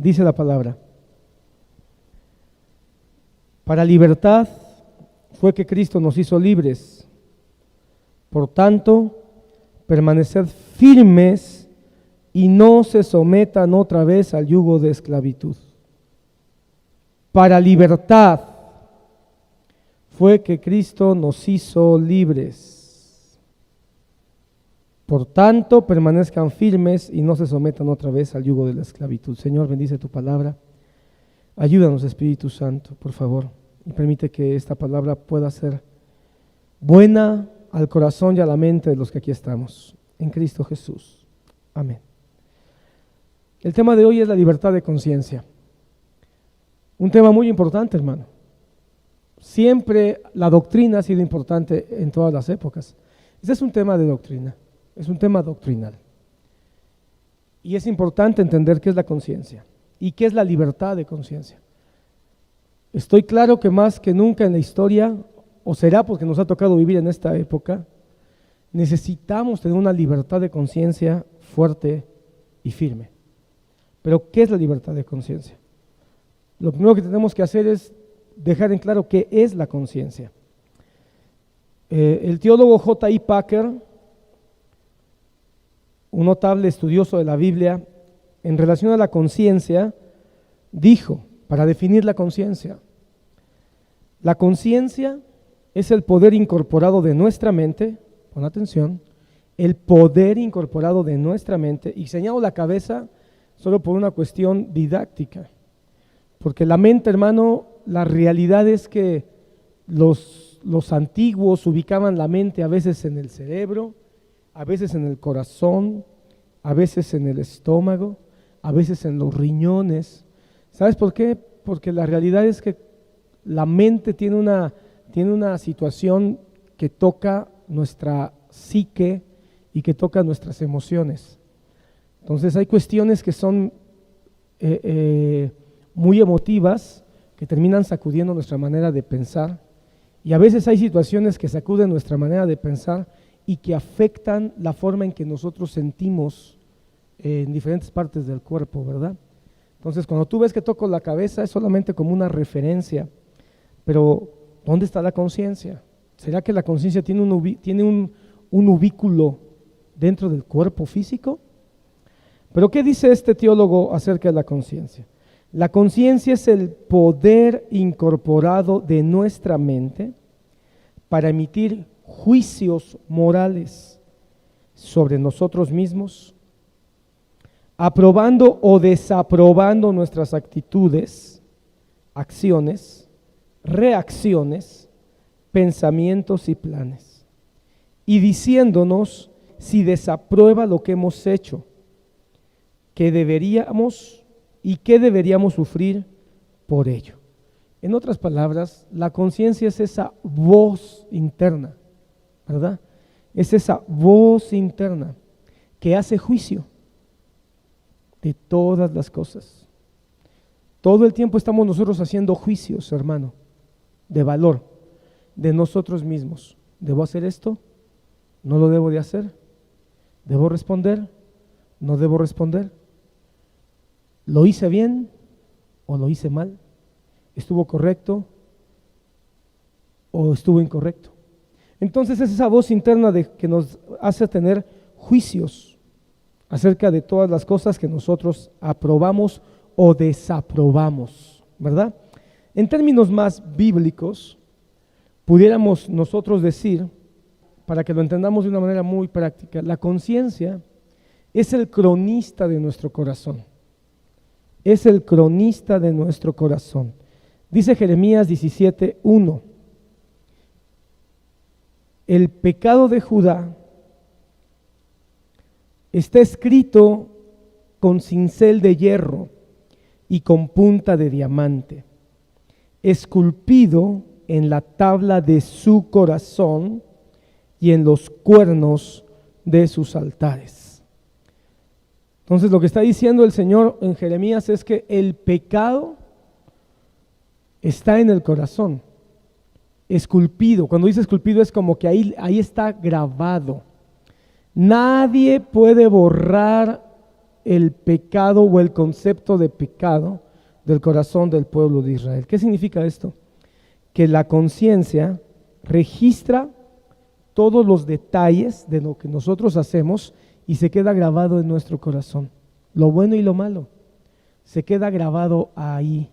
Dice la palabra: para libertad fue que Cristo nos hizo libres. Por tanto, permaneced firmes y no se sometan otra vez al yugo de esclavitud. Para libertad fue que Cristo nos hizo libres. Por tanto, permanezcan firmes y no se sometan otra vez al yugo de la esclavitud. Señor, bendice tu palabra. Ayúdanos, Espíritu Santo, por favor, y permite que esta palabra pueda ser buena al corazón y a la mente de los que aquí estamos. En Cristo Jesús. Amén. El tema de hoy es la libertad de conciencia. Un tema muy importante, hermano. Siempre la doctrina ha sido importante en todas las épocas. Este es un tema de doctrina, es un tema doctrinal. Y es importante entender qué es la conciencia y qué es la libertad de conciencia. Estoy claro que más que nunca en la historia, o será porque nos ha tocado vivir en esta época, necesitamos tener una libertad de conciencia fuerte y firme. Pero ¿qué es la libertad de conciencia? Lo primero que tenemos que hacer es dejar en claro qué es la conciencia. El teólogo J.I. Packer, un notable estudioso de la Biblia, en relación a la conciencia, dijo, para definir la conciencia es el poder incorporado de nuestra mente, pon atención, el poder incorporado de nuestra mente, y señalo la cabeza solo por una cuestión didáctica, porque la mente, hermano, la realidad es que los antiguos ubicaban la mente a veces en el cerebro, a veces en el corazón, a veces en el estómago, a veces en los riñones. ¿Sabes por qué? Porque la realidad es que la mente tiene una situación que toca nuestra psique y que toca nuestras emociones. Entonces hay cuestiones que son muy emotivas, que terminan sacudiendo nuestra manera de pensar, y a veces hay situaciones que sacuden nuestra manera de pensar y que afectan la forma en que nosotros sentimos en diferentes partes del cuerpo, ¿verdad? Entonces, cuando tú ves que toco la cabeza es solamente como una referencia, pero ¿dónde está la conciencia? ¿Será que la conciencia tiene un ubículo dentro del cuerpo físico? Pero ¿qué dice este teólogo acerca de la conciencia? La conciencia es el poder incorporado de nuestra mente para emitir juicios morales sobre nosotros mismos, aprobando o desaprobando nuestras actitudes, acciones, reacciones, pensamientos y planes, y diciéndonos si desaprueba lo que hemos hecho, qué deberíamos sufrir por ello. En otras palabras, la conciencia es esa voz interna, ¿verdad? Es esa voz interna que hace juicio de todas las cosas. Todo el tiempo estamos nosotros haciendo juicios, hermano, de valor, de nosotros mismos. ¿Debo hacer esto? ¿No lo debo de hacer? ¿Debo responder? ¿No debo responder? ¿Lo hice bien o lo hice mal? ¿Estuvo correcto o estuvo incorrecto? Entonces es esa voz interna que nos hace tener juicios acerca de todas las cosas que nosotros aprobamos o desaprobamos, ¿verdad? En términos más bíblicos, pudiéramos nosotros decir, para que lo entendamos de una manera muy práctica, la conciencia es el cronista de nuestro corazón. Es el cronista de nuestro corazón. Dice Jeremías 17:1, el pecado de Judá está escrito con cincel de hierro y con punta de diamante, esculpido en la tabla de su corazón y en los cuernos de sus altares. Entonces lo que está diciendo el Señor en Jeremías es que el pecado está en el corazón, esculpido. Cuando dice esculpido es como que ahí está grabado. Nadie puede borrar el pecado o el concepto de pecado del corazón del pueblo de Israel. ¿Qué significa esto? Que la conciencia registra todos los detalles de lo que nosotros hacemos y se queda grabado en nuestro corazón. Lo bueno y lo malo se queda grabado ahí.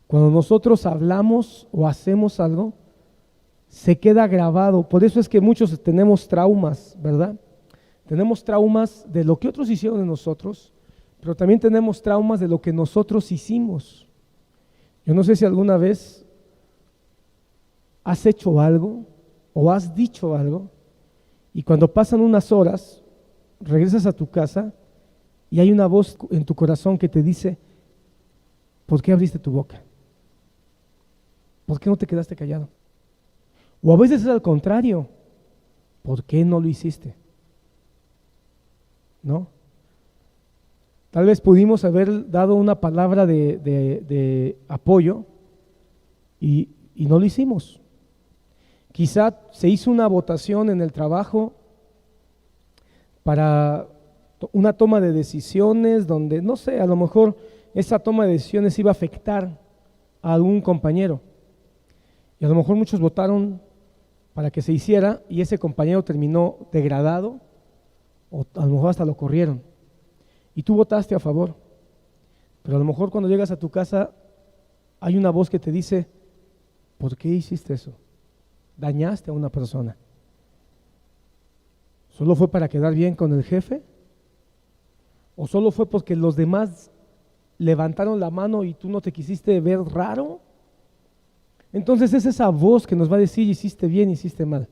Cuando nosotros hablamos o hacemos algo, se queda grabado. Por eso es que muchos tenemos traumas, ¿verdad? Tenemos traumas de lo que otros hicieron de nosotros, pero también tenemos traumas de lo que nosotros hicimos. Yo no sé si alguna vez has hecho algo o has dicho algo y cuando pasan unas horas, regresas a tu casa y hay una voz en tu corazón que te dice, ¿por qué abriste tu boca? ¿Por qué no te quedaste callado? O a veces es al contrario, ¿por qué no lo hiciste? ¿No? Tal vez pudimos haber dado una palabra de apoyo y no lo hicimos. Quizá se hizo una votación en el trabajo para una toma de decisiones donde, no sé, a lo mejor esa toma de decisiones iba a afectar a algún compañero. Y a lo mejor muchos votaron para que se hiciera y ese compañero terminó degradado o a lo mejor hasta lo corrieron. Y tú votaste a favor. Pero a lo mejor cuando llegas a tu casa hay una voz que te dice, ¿por qué hiciste eso? Dañaste a una persona. ¿Solo fue para quedar bien con el jefe? ¿O solo fue porque los demás levantaron la mano y tú no te quisiste ver raro? Entonces es esa voz que nos va a decir, hiciste bien, hiciste mal.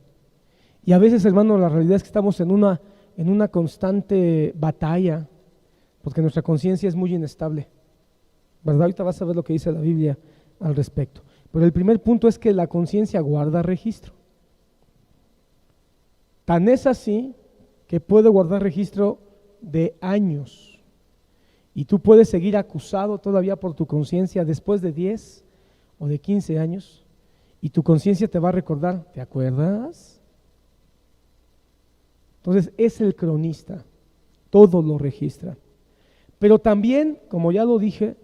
Y a veces, hermano, la realidad es que estamos en una constante batalla, porque nuestra conciencia es muy inestable, ¿verdad? Ahorita vas a ver lo que dice la Biblia al respecto. Pero el primer punto es que la conciencia guarda registro. Tan es así que puede guardar registro de años. Y tú puedes seguir acusado todavía por tu conciencia después de 10 o de 15 años. Y tu conciencia te va a recordar, ¿te acuerdas? Entonces es el cronista, todo lo registra. Pero también, como ya lo dije,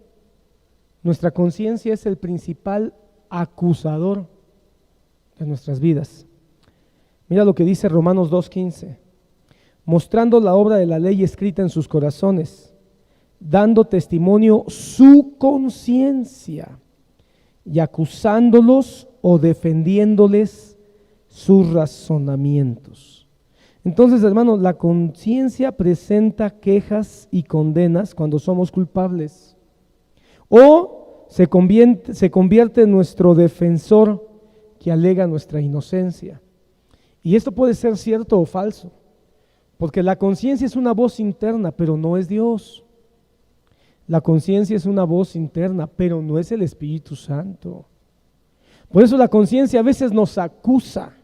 nuestra conciencia es el principal acusador de nuestras vidas. Mira lo que dice Romanos 2:15, mostrando la obra de la ley escrita en sus corazones, dando testimonio su conciencia y acusándolos o defendiéndoles sus razonamientos. Entonces, hermanos, la conciencia presenta quejas y condenas cuando somos culpables. O se convierte en nuestro defensor que alega nuestra inocencia. Y esto puede ser cierto o falso, porque la conciencia es una voz interna, pero no es Dios. La conciencia es una voz interna, pero no es el Espíritu Santo. Por eso la conciencia a veces nos acusa,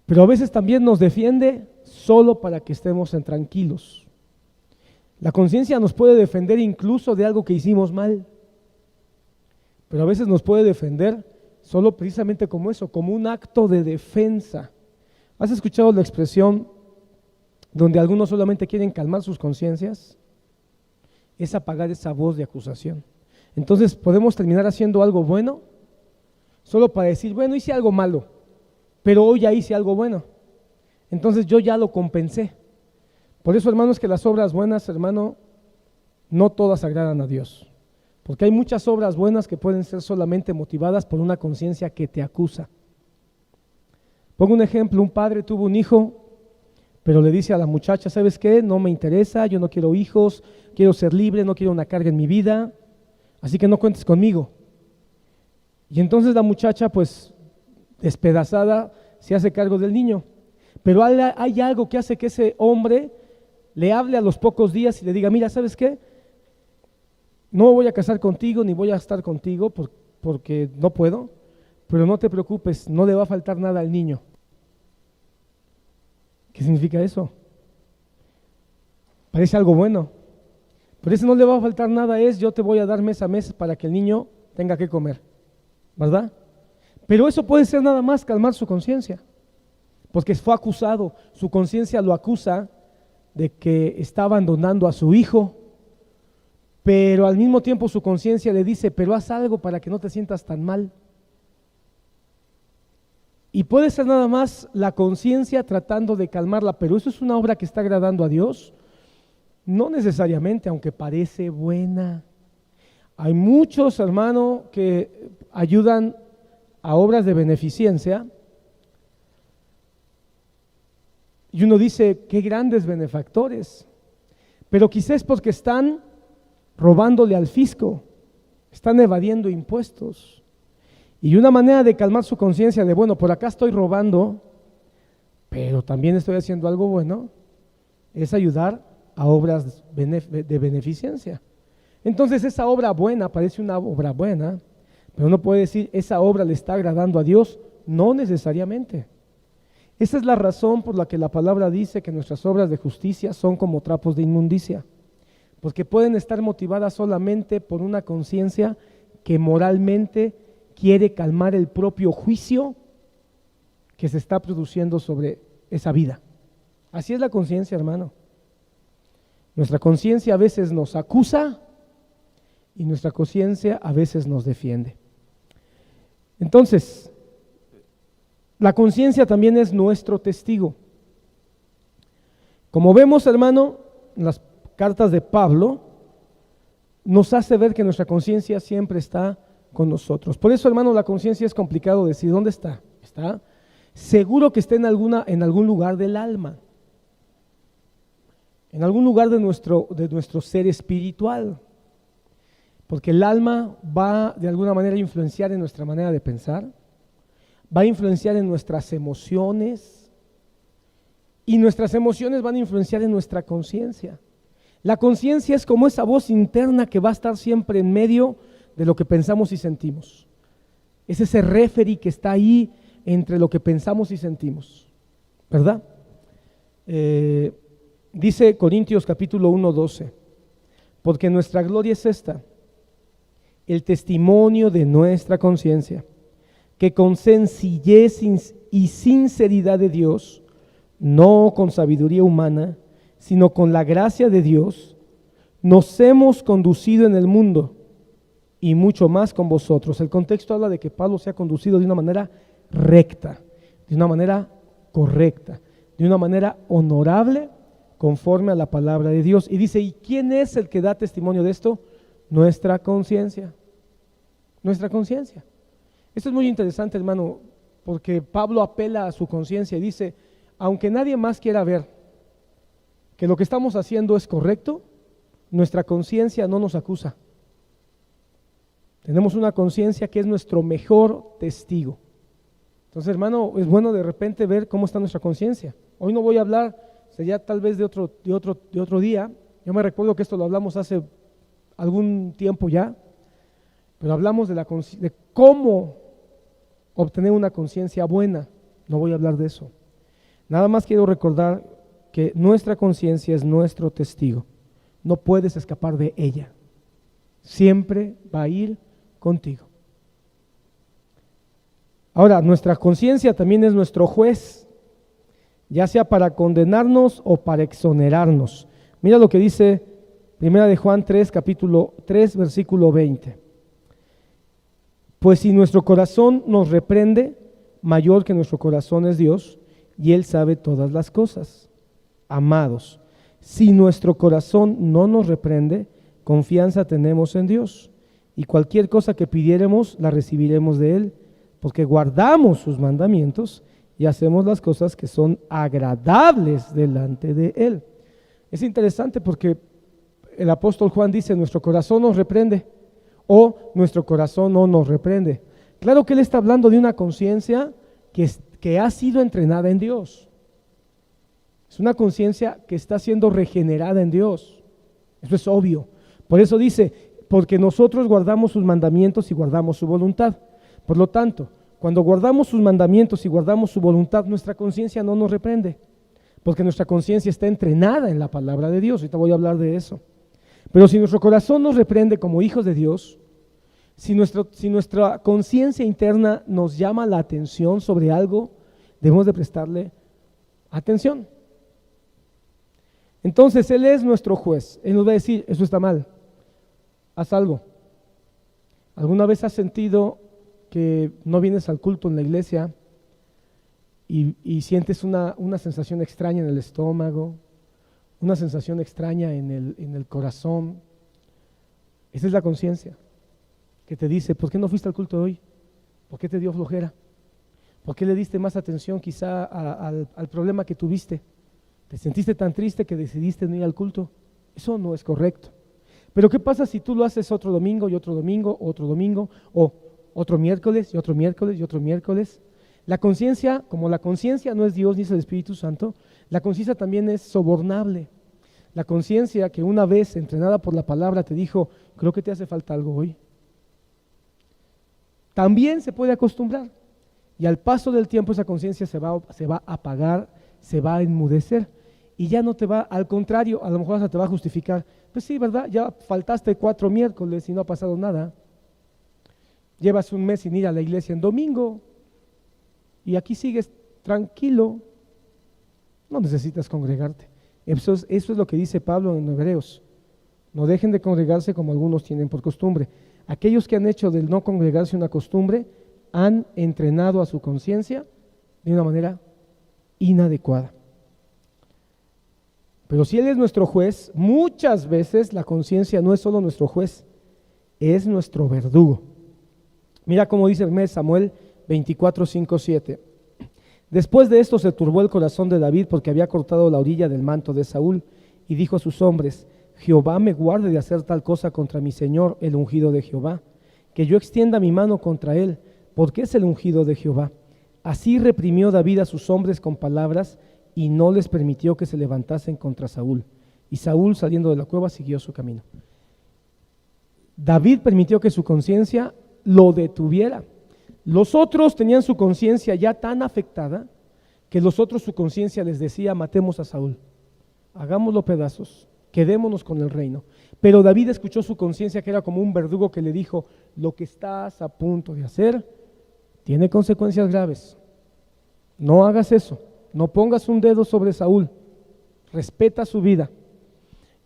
pero a veces también nos defiende solo para que estemos tranquilos. La conciencia nos puede defender incluso de algo que hicimos mal, pero a veces nos puede defender solo precisamente como eso, como un acto de defensa. ¿Has escuchado la expresión donde algunos solamente quieren calmar sus conciencias? Es apagar esa voz de acusación. Entonces podemos terminar haciendo algo bueno solo para decir, bueno, hice algo malo, pero hoy ya hice algo bueno. Entonces yo ya lo compensé. Por eso, hermanos, que las obras buenas, hermano, no todas agradan a Dios. Porque hay muchas obras buenas que pueden ser solamente motivadas por una conciencia que te acusa. Pongo un ejemplo, un padre tuvo un hijo, pero le dice a la muchacha, ¿sabes qué? No me interesa, yo no quiero hijos, quiero ser libre, no quiero una carga en mi vida, así que no cuentes conmigo. Y entonces la muchacha, pues, despedazada, se hace cargo del niño. Pero hay algo que hace que ese hombre le hable a los pocos días y le diga, mira, ¿sabes qué? No me voy a casar contigo ni voy a estar contigo porque no puedo, pero no te preocupes, no le va a faltar nada al niño. ¿Qué significa eso? Parece algo bueno, pero ese no le va a faltar nada es yo te voy a dar mes a mes para que el niño tenga que comer, ¿verdad? Pero eso puede ser nada más calmar su conciencia, porque fue acusado, su conciencia lo acusa de que está abandonando a su hijo, pero al mismo tiempo su conciencia le dice, pero haz algo para que no te sientas tan mal. Y puede ser nada más la conciencia tratando de calmarla, pero ¿eso es una obra que está agradando a Dios? No necesariamente, aunque parece buena. Hay muchos, hermano, que ayudan a obras de beneficencia y uno dice, qué grandes benefactores, pero quizás porque están robándole al fisco, están evadiendo impuestos. Y una manera de calmar su conciencia de, bueno, por acá estoy robando, pero también estoy haciendo algo bueno, es ayudar a obras de beneficencia. Entonces esa obra buena parece una obra buena, pero uno puede decir, esa obra le está agradando a Dios, no necesariamente. Esa es la razón por la que la palabra dice que nuestras obras de justicia son como trapos de inmundicia, porque pueden estar motivadas solamente por una conciencia que moralmente quiere calmar el propio juicio que se está produciendo sobre esa vida. Así es la conciencia, hermano. Nuestra conciencia a veces nos acusa y nuestra conciencia a veces nos defiende. Entonces, la conciencia también es nuestro testigo. Como vemos, hermano, en las cartas de Pablo, nos hace ver que nuestra conciencia siempre está con nosotros. Por eso, hermano, la conciencia es complicado decir dónde está. Está seguro que está en algún lugar del alma, en algún lugar de nuestro ser espiritual, porque el alma va de alguna manera a influenciar en nuestra manera de pensar, va a influenciar en nuestras emociones y nuestras emociones van a influenciar en nuestra conciencia. La conciencia es como esa voz interna que va a estar siempre en medio de lo que pensamos y sentimos. Es ese referee que está ahí entre lo que pensamos y sentimos, ¿verdad? Dice Corintios capítulo 1:12, porque nuestra gloria es esta, el testimonio de nuestra conciencia, que con sencillez y sinceridad de Dios, no con sabiduría humana, sino con la gracia de Dios, nos hemos conducido en el mundo y mucho más con vosotros. El contexto habla de que Pablo se ha conducido de una manera recta, de una manera correcta, de una manera honorable, conforme a la palabra de Dios. Y dice, ¿y quién es el que da testimonio de esto? Nuestra conciencia. Nuestra conciencia. Esto es muy interesante, hermano, porque Pablo apela a su conciencia y dice, aunque nadie más quiera ver que lo que estamos haciendo es correcto, nuestra conciencia no nos acusa. Tenemos una conciencia que es nuestro mejor testigo. Entonces, hermano, es bueno de repente ver cómo está nuestra conciencia. Hoy no voy a hablar, sería tal vez de otro día. Yo me recuerdo que esto lo hablamos hace algún tiempo ya, pero hablamos de cómo obtener una conciencia buena. No voy a hablar de eso. Nada más quiero recordar que nuestra conciencia es nuestro testigo. No puedes escapar de ella. Siempre va a ir contigo. Ahora, nuestra conciencia también es nuestro juez, ya sea para condenarnos o para exonerarnos. Mira lo que dice 1 de Juan 3, capítulo 3, versículo 20. Pues si nuestro corazón nos reprende, mayor que nuestro corazón es Dios, y Él sabe todas las cosas. Amados, si nuestro corazón no nos reprende, confianza tenemos en Dios, y cualquier cosa que pidiéremos la recibiremos de Él, porque guardamos sus mandamientos y hacemos las cosas que son agradables delante de Él. Es interesante porque el apóstol Juan dice, nuestro corazón nos reprende o nuestro corazón no nos reprende. Claro que él está hablando de una conciencia que ha sido entrenada en Dios. Es una conciencia que está siendo regenerada en Dios. Eso es obvio. Por eso dice, porque nosotros guardamos sus mandamientos y guardamos su voluntad. Por lo tanto, cuando guardamos sus mandamientos y guardamos su voluntad, nuestra conciencia no nos reprende, porque nuestra conciencia está entrenada en la palabra de Dios. Ahorita voy a hablar de eso. Pero si nuestro corazón nos reprende como hijos de Dios, si nuestra conciencia interna nos llama la atención sobre algo, debemos de prestarle atención. Entonces Él es nuestro juez. Él nos va a decir, eso está mal, haz algo. ¿Alguna vez has sentido que no vienes al culto en la iglesia y sientes una sensación extraña en el estómago, una sensación extraña en el corazón? Esa es la conciencia que te dice, ¿por qué no fuiste al culto hoy? ¿Por qué te dio flojera? ¿Por qué le diste más atención quizá al problema que tuviste? ¿Te sentiste tan triste que decidiste no ir al culto? Eso no es correcto. Pero ¿qué pasa si tú lo haces otro domingo y otro domingo, otro domingo, o otro miércoles y otro miércoles y otro miércoles? La conciencia, como la conciencia no es Dios ni es el Espíritu Santo, la conciencia también es sobornable. La conciencia que una vez entrenada por la palabra te dijo, creo que te hace falta algo hoy, también se puede acostumbrar. Y al paso del tiempo esa conciencia se va a apagar, se va a enmudecer y ya no te va, al contrario, a lo mejor hasta te va a justificar. Pues sí, ¿verdad? Ya faltaste 4 miércoles y no ha pasado nada. Llevas un mes sin ir a la iglesia en domingo y aquí sigues tranquilo. No necesitas congregarte. Eso es lo que dice Pablo en Hebreos. No dejen de congregarse como algunos tienen por costumbre. Aquellos que han hecho del no congregarse una costumbre han entrenado a su conciencia de una manera inadecuada. Pero si Él es nuestro juez, muchas veces la conciencia no es solo nuestro juez, es nuestro verdugo. Mira cómo dice 1 Samuel 24, 5, 7. Después de esto se turbó el corazón de David porque había cortado la orilla del manto de Saúl y dijo a sus hombres, Jehová me guarde de hacer tal cosa contra mi señor, el ungido de Jehová, que yo extienda mi mano contra él, porque es el ungido de Jehová. Así reprimió David a sus hombres con palabras y no les permitió que se levantasen contra Saúl. Y Saúl, saliendo de la cueva, siguió su camino. David permitió que su conciencia lo detuviera. Los otros tenían su conciencia ya tan afectada que los otros su conciencia les decía, matemos a Saúl, hagámoslo pedazos, quedémonos con el reino. Pero David escuchó su conciencia que era como un verdugo que le dijo, lo que estás a punto de hacer tiene consecuencias graves. No hagas eso, no pongas un dedo sobre Saúl, respeta su vida.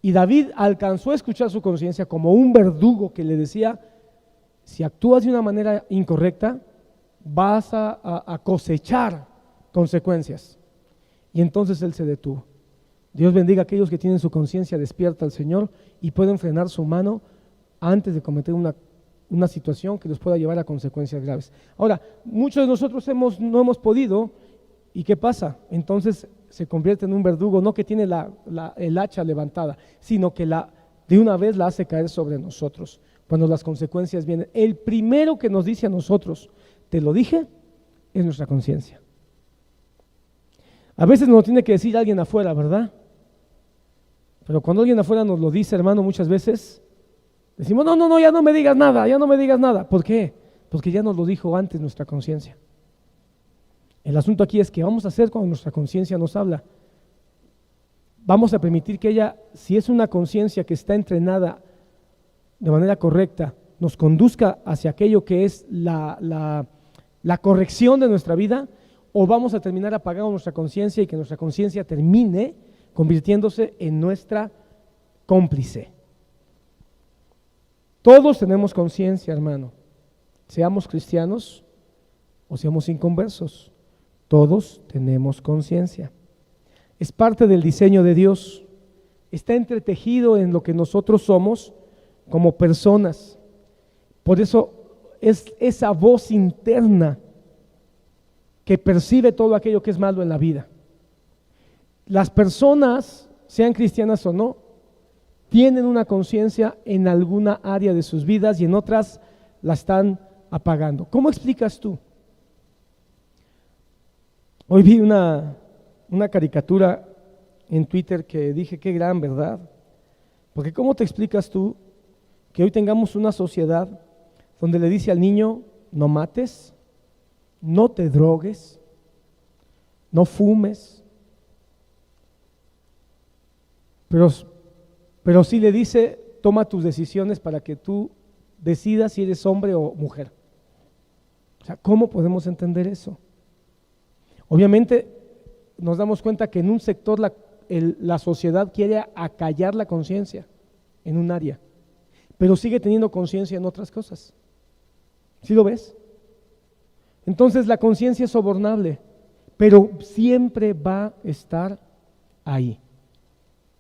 Y David alcanzó a escuchar su conciencia como un verdugo que le decía, si actúas de una manera incorrecta, vas a cosechar consecuencias. Y entonces él se detuvo. Dios bendiga a aquellos que tienen su conciencia despierta al Señor y pueden frenar su mano antes de cometer una situación que los pueda llevar a consecuencias graves. Ahora, muchos de nosotros no hemos podido, ¿y qué pasa? Entonces se convierte en un verdugo, no que tiene el hacha levantada, sino que de una vez la hace caer sobre nosotros, cuando las consecuencias vienen. El primero que nos dice a nosotros, te lo dije, es nuestra conciencia. A veces nos lo tiene que decir alguien afuera, ¿verdad? Pero cuando alguien afuera nos lo dice, hermano, muchas veces decimos, no, ya no me digas nada, ya no me digas nada. ¿Por qué? Porque ya nos lo dijo antes nuestra conciencia. El asunto aquí es que vamos a hacer cuando nuestra conciencia nos habla. Vamos a permitir que ella, si es una conciencia que está entrenada de manera correcta, nos conduzca hacia aquello que es la corrección de nuestra vida, o vamos a terminar apagando nuestra conciencia y que nuestra conciencia termine convirtiéndose en nuestra cómplice. Todos tenemos conciencia, hermano, seamos cristianos o seamos inconversos, todos tenemos conciencia. Es parte del diseño de Dios, está entretejido en lo que nosotros somos como personas. Por eso es esa voz interna que percibe todo aquello que es malo en la vida. Las personas, sean cristianas o no, tienen una conciencia en alguna área de sus vidas y en otras la están apagando. ¿Cómo explicas tú? Hoy vi una caricatura en Twitter que dije, qué gran verdad. Porque ¿cómo te explicas tú que hoy tengamos una sociedad donde le dice al niño, no mates, no te drogues, no fumes, pero sí le dice, toma tus decisiones para que tú decidas si eres hombre o mujer? O sea, ¿cómo podemos entender eso? Obviamente nos damos cuenta que en un sector la sociedad quiere acallar la conciencia en un área, pero sigue teniendo conciencia en otras cosas. ¿Sí lo ves? Entonces la conciencia es sobornable, pero siempre va a estar ahí.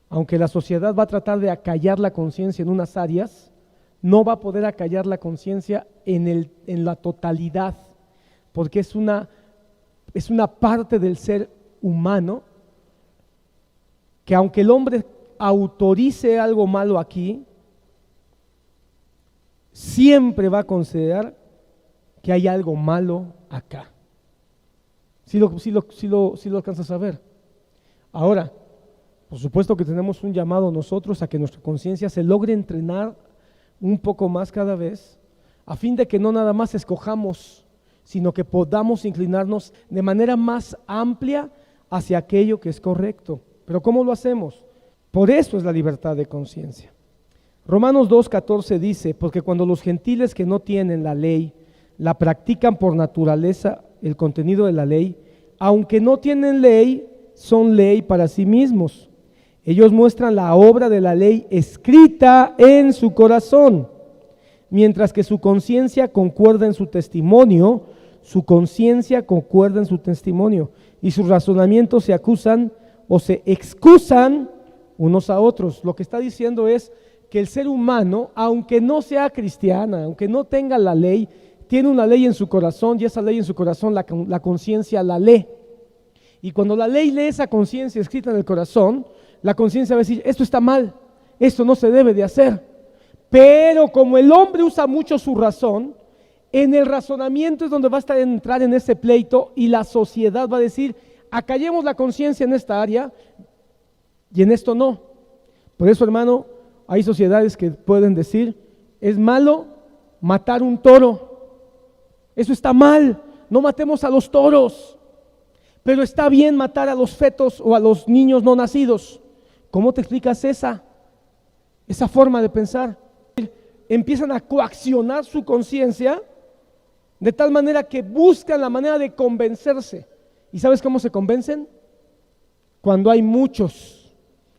Aunque la sociedad va a tratar de acallar la conciencia en unas áreas, no va a poder acallar la conciencia en la totalidad, porque es una parte del ser humano que aunque el hombre autorice algo malo aquí, siempre va a considerar que hay algo malo acá. ¿Sí lo alcanzas a ver? Ahora, por supuesto que tenemos un llamado nosotros a que nuestra conciencia se logre entrenar un poco más cada vez, a fin de que no nada más escojamos, sino que podamos inclinarnos de manera más amplia hacia aquello que es correcto. ¿Pero cómo lo hacemos? Por eso es la libertad de conciencia. Romanos 2:14 dice, porque cuando los gentiles que no tienen la ley, la practican por naturaleza, el contenido de la ley, aunque no tienen ley, son ley para sí mismos. Ellos muestran la obra de la ley escrita en su corazón, mientras que su conciencia concuerda en su testimonio, y sus razonamientos se acusan o se excusan unos a otros. Lo que está diciendo es que el ser humano, aunque no sea cristiana, aunque no tenga la ley, tiene una ley en su corazón, y esa ley en su corazón la conciencia la lee. Y cuando la ley lee esa conciencia escrita en el corazón, la conciencia va a decir, esto está mal, esto no se debe de hacer. Pero como el hombre usa mucho su razón, en el razonamiento es donde va a entrar en ese pleito, y la sociedad va a decir, acallemos la conciencia en esta área y en esto no. Por eso, hermano, hay sociedades que pueden decir, es malo matar un toro, eso está mal, no matemos a los toros, pero está bien matar a los fetos o a los niños no nacidos. ¿Cómo te explicas esa forma de pensar? Empiezan a coaccionar su conciencia de tal manera que buscan la manera de convencerse. ¿Y sabes cómo se convencen? Cuando hay muchos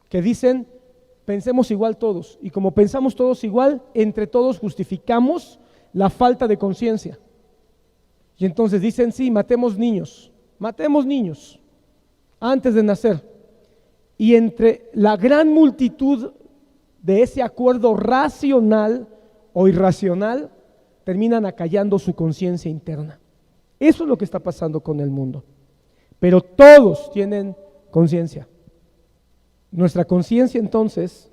que dicen, pensemos igual todos, y como pensamos todos igual, entre todos justificamos la falta de conciencia. Y entonces dicen, sí, matemos niños antes de nacer. Y entre la gran multitud de ese acuerdo racional o irracional, terminan acallando su conciencia interna. Eso es lo que está pasando con el mundo. Pero todos tienen conciencia. Nuestra conciencia entonces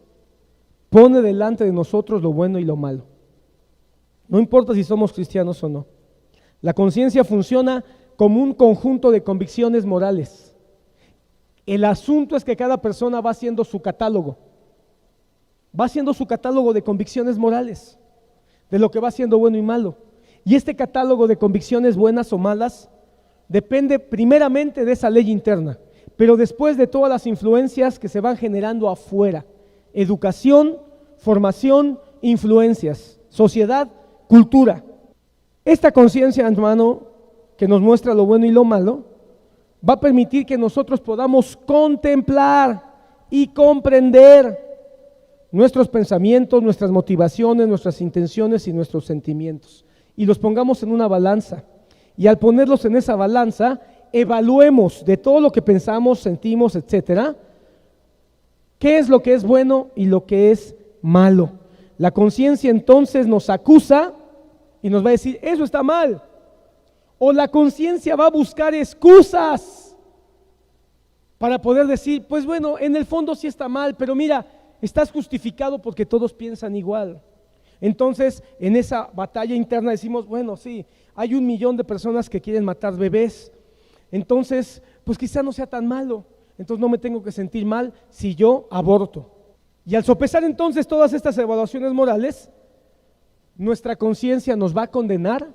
pone delante de nosotros lo bueno y lo malo. No importa si somos cristianos o no. La conciencia funciona como un conjunto de convicciones morales. El asunto es que cada persona va haciendo su catálogo. Va haciendo su catálogo de convicciones morales, de lo que va haciendo bueno y malo. Y este catálogo de convicciones buenas o malas depende primeramente de esa ley interna, pero después de todas las influencias que se van generando afuera: educación, formación, influencias, sociedad, cultura. Esta conciencia, hermano, que nos muestra lo bueno y lo malo, va a permitir que nosotros podamos contemplar y comprender nuestros pensamientos, nuestras motivaciones, nuestras intenciones y nuestros sentimientos, y los pongamos en una balanza. Y al ponerlos en esa balanza, evaluemos de todo lo que pensamos, sentimos, etcétera, qué es lo que es bueno y lo que es malo. La conciencia entonces nos acusa y nos va a decir, eso está mal. O la conciencia va a buscar excusas para poder decir, pues bueno, en el fondo sí está mal, pero mira, estás justificado porque todos piensan igual. Entonces, en esa batalla interna decimos, bueno, sí, hay 1 millón de personas que quieren matar bebés, entonces, pues quizá no sea tan malo, entonces no me tengo que sentir mal si yo aborto. Y al sopesar entonces todas estas evaluaciones morales, nuestra conciencia nos va a condenar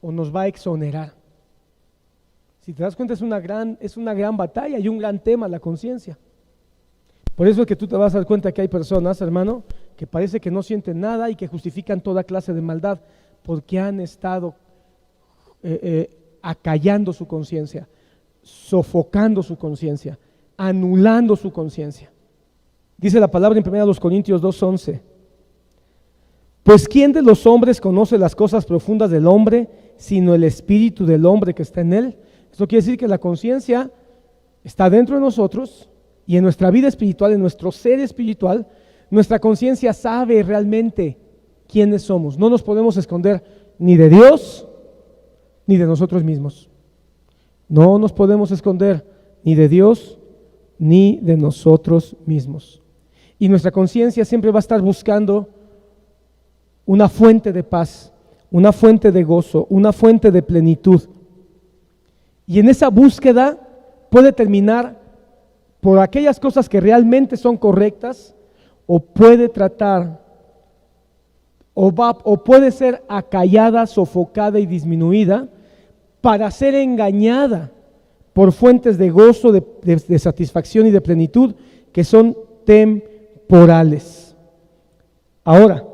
o nos va a exonerar. Si te das cuenta, es una gran batalla y un gran tema la conciencia. Por eso es que tú te vas a dar cuenta que hay personas, hermano, que parece que no sienten nada y que justifican toda clase de maldad porque han estado acallando su conciencia, sofocando su conciencia, anulando su conciencia. Dice la palabra en 1 Corintios 2:11. Pues ¿quién de los hombres conoce las cosas profundas del hombre, sino el espíritu del hombre que está en él? Esto quiere decir que la conciencia está dentro de nosotros y en nuestra vida espiritual, en nuestro ser espiritual, nuestra conciencia sabe realmente quiénes somos. No nos podemos esconder ni de Dios ni de nosotros mismos. No nos podemos esconder ni de Dios ni de nosotros mismos. Y nuestra conciencia siempre va a estar buscando una fuente de paz, una fuente de gozo, una fuente de plenitud. Y en esa búsqueda puede terminar por aquellas cosas que realmente son correctas, o puede tratar, o puede ser acallada, sofocada y disminuida para ser engañada por fuentes de gozo, de satisfacción y de plenitud que son temporales. Ahora,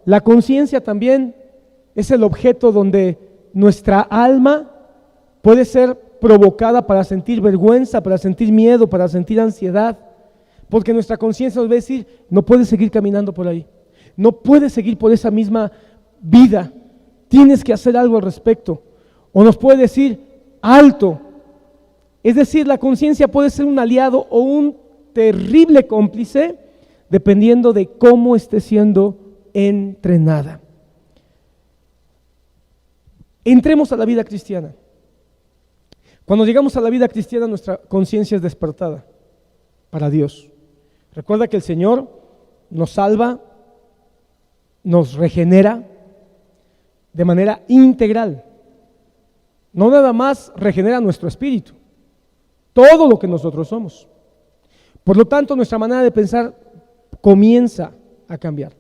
la conciencia también es el objeto donde nuestra alma puede ser provocada para sentir vergüenza, para sentir miedo, para sentir ansiedad, porque nuestra conciencia nos va a decir, no puedes seguir caminando por ahí, no puedes seguir por esa misma vida, tienes que hacer algo al respecto, o nos puede decir, alto. Es decir, la conciencia puede ser un aliado o un terrible cómplice, dependiendo de cómo esté siendo entrenada. Entremos a la vida cristiana. Cuando llegamos a la vida cristiana, nuestra conciencia es despertada para Dios. Recuerda que el Señor nos salva, nos regenera de manera integral. No nada más regenera nuestro espíritu, todo lo que nosotros somos. Por lo tanto, nuestra manera de pensar comienza a cambiar.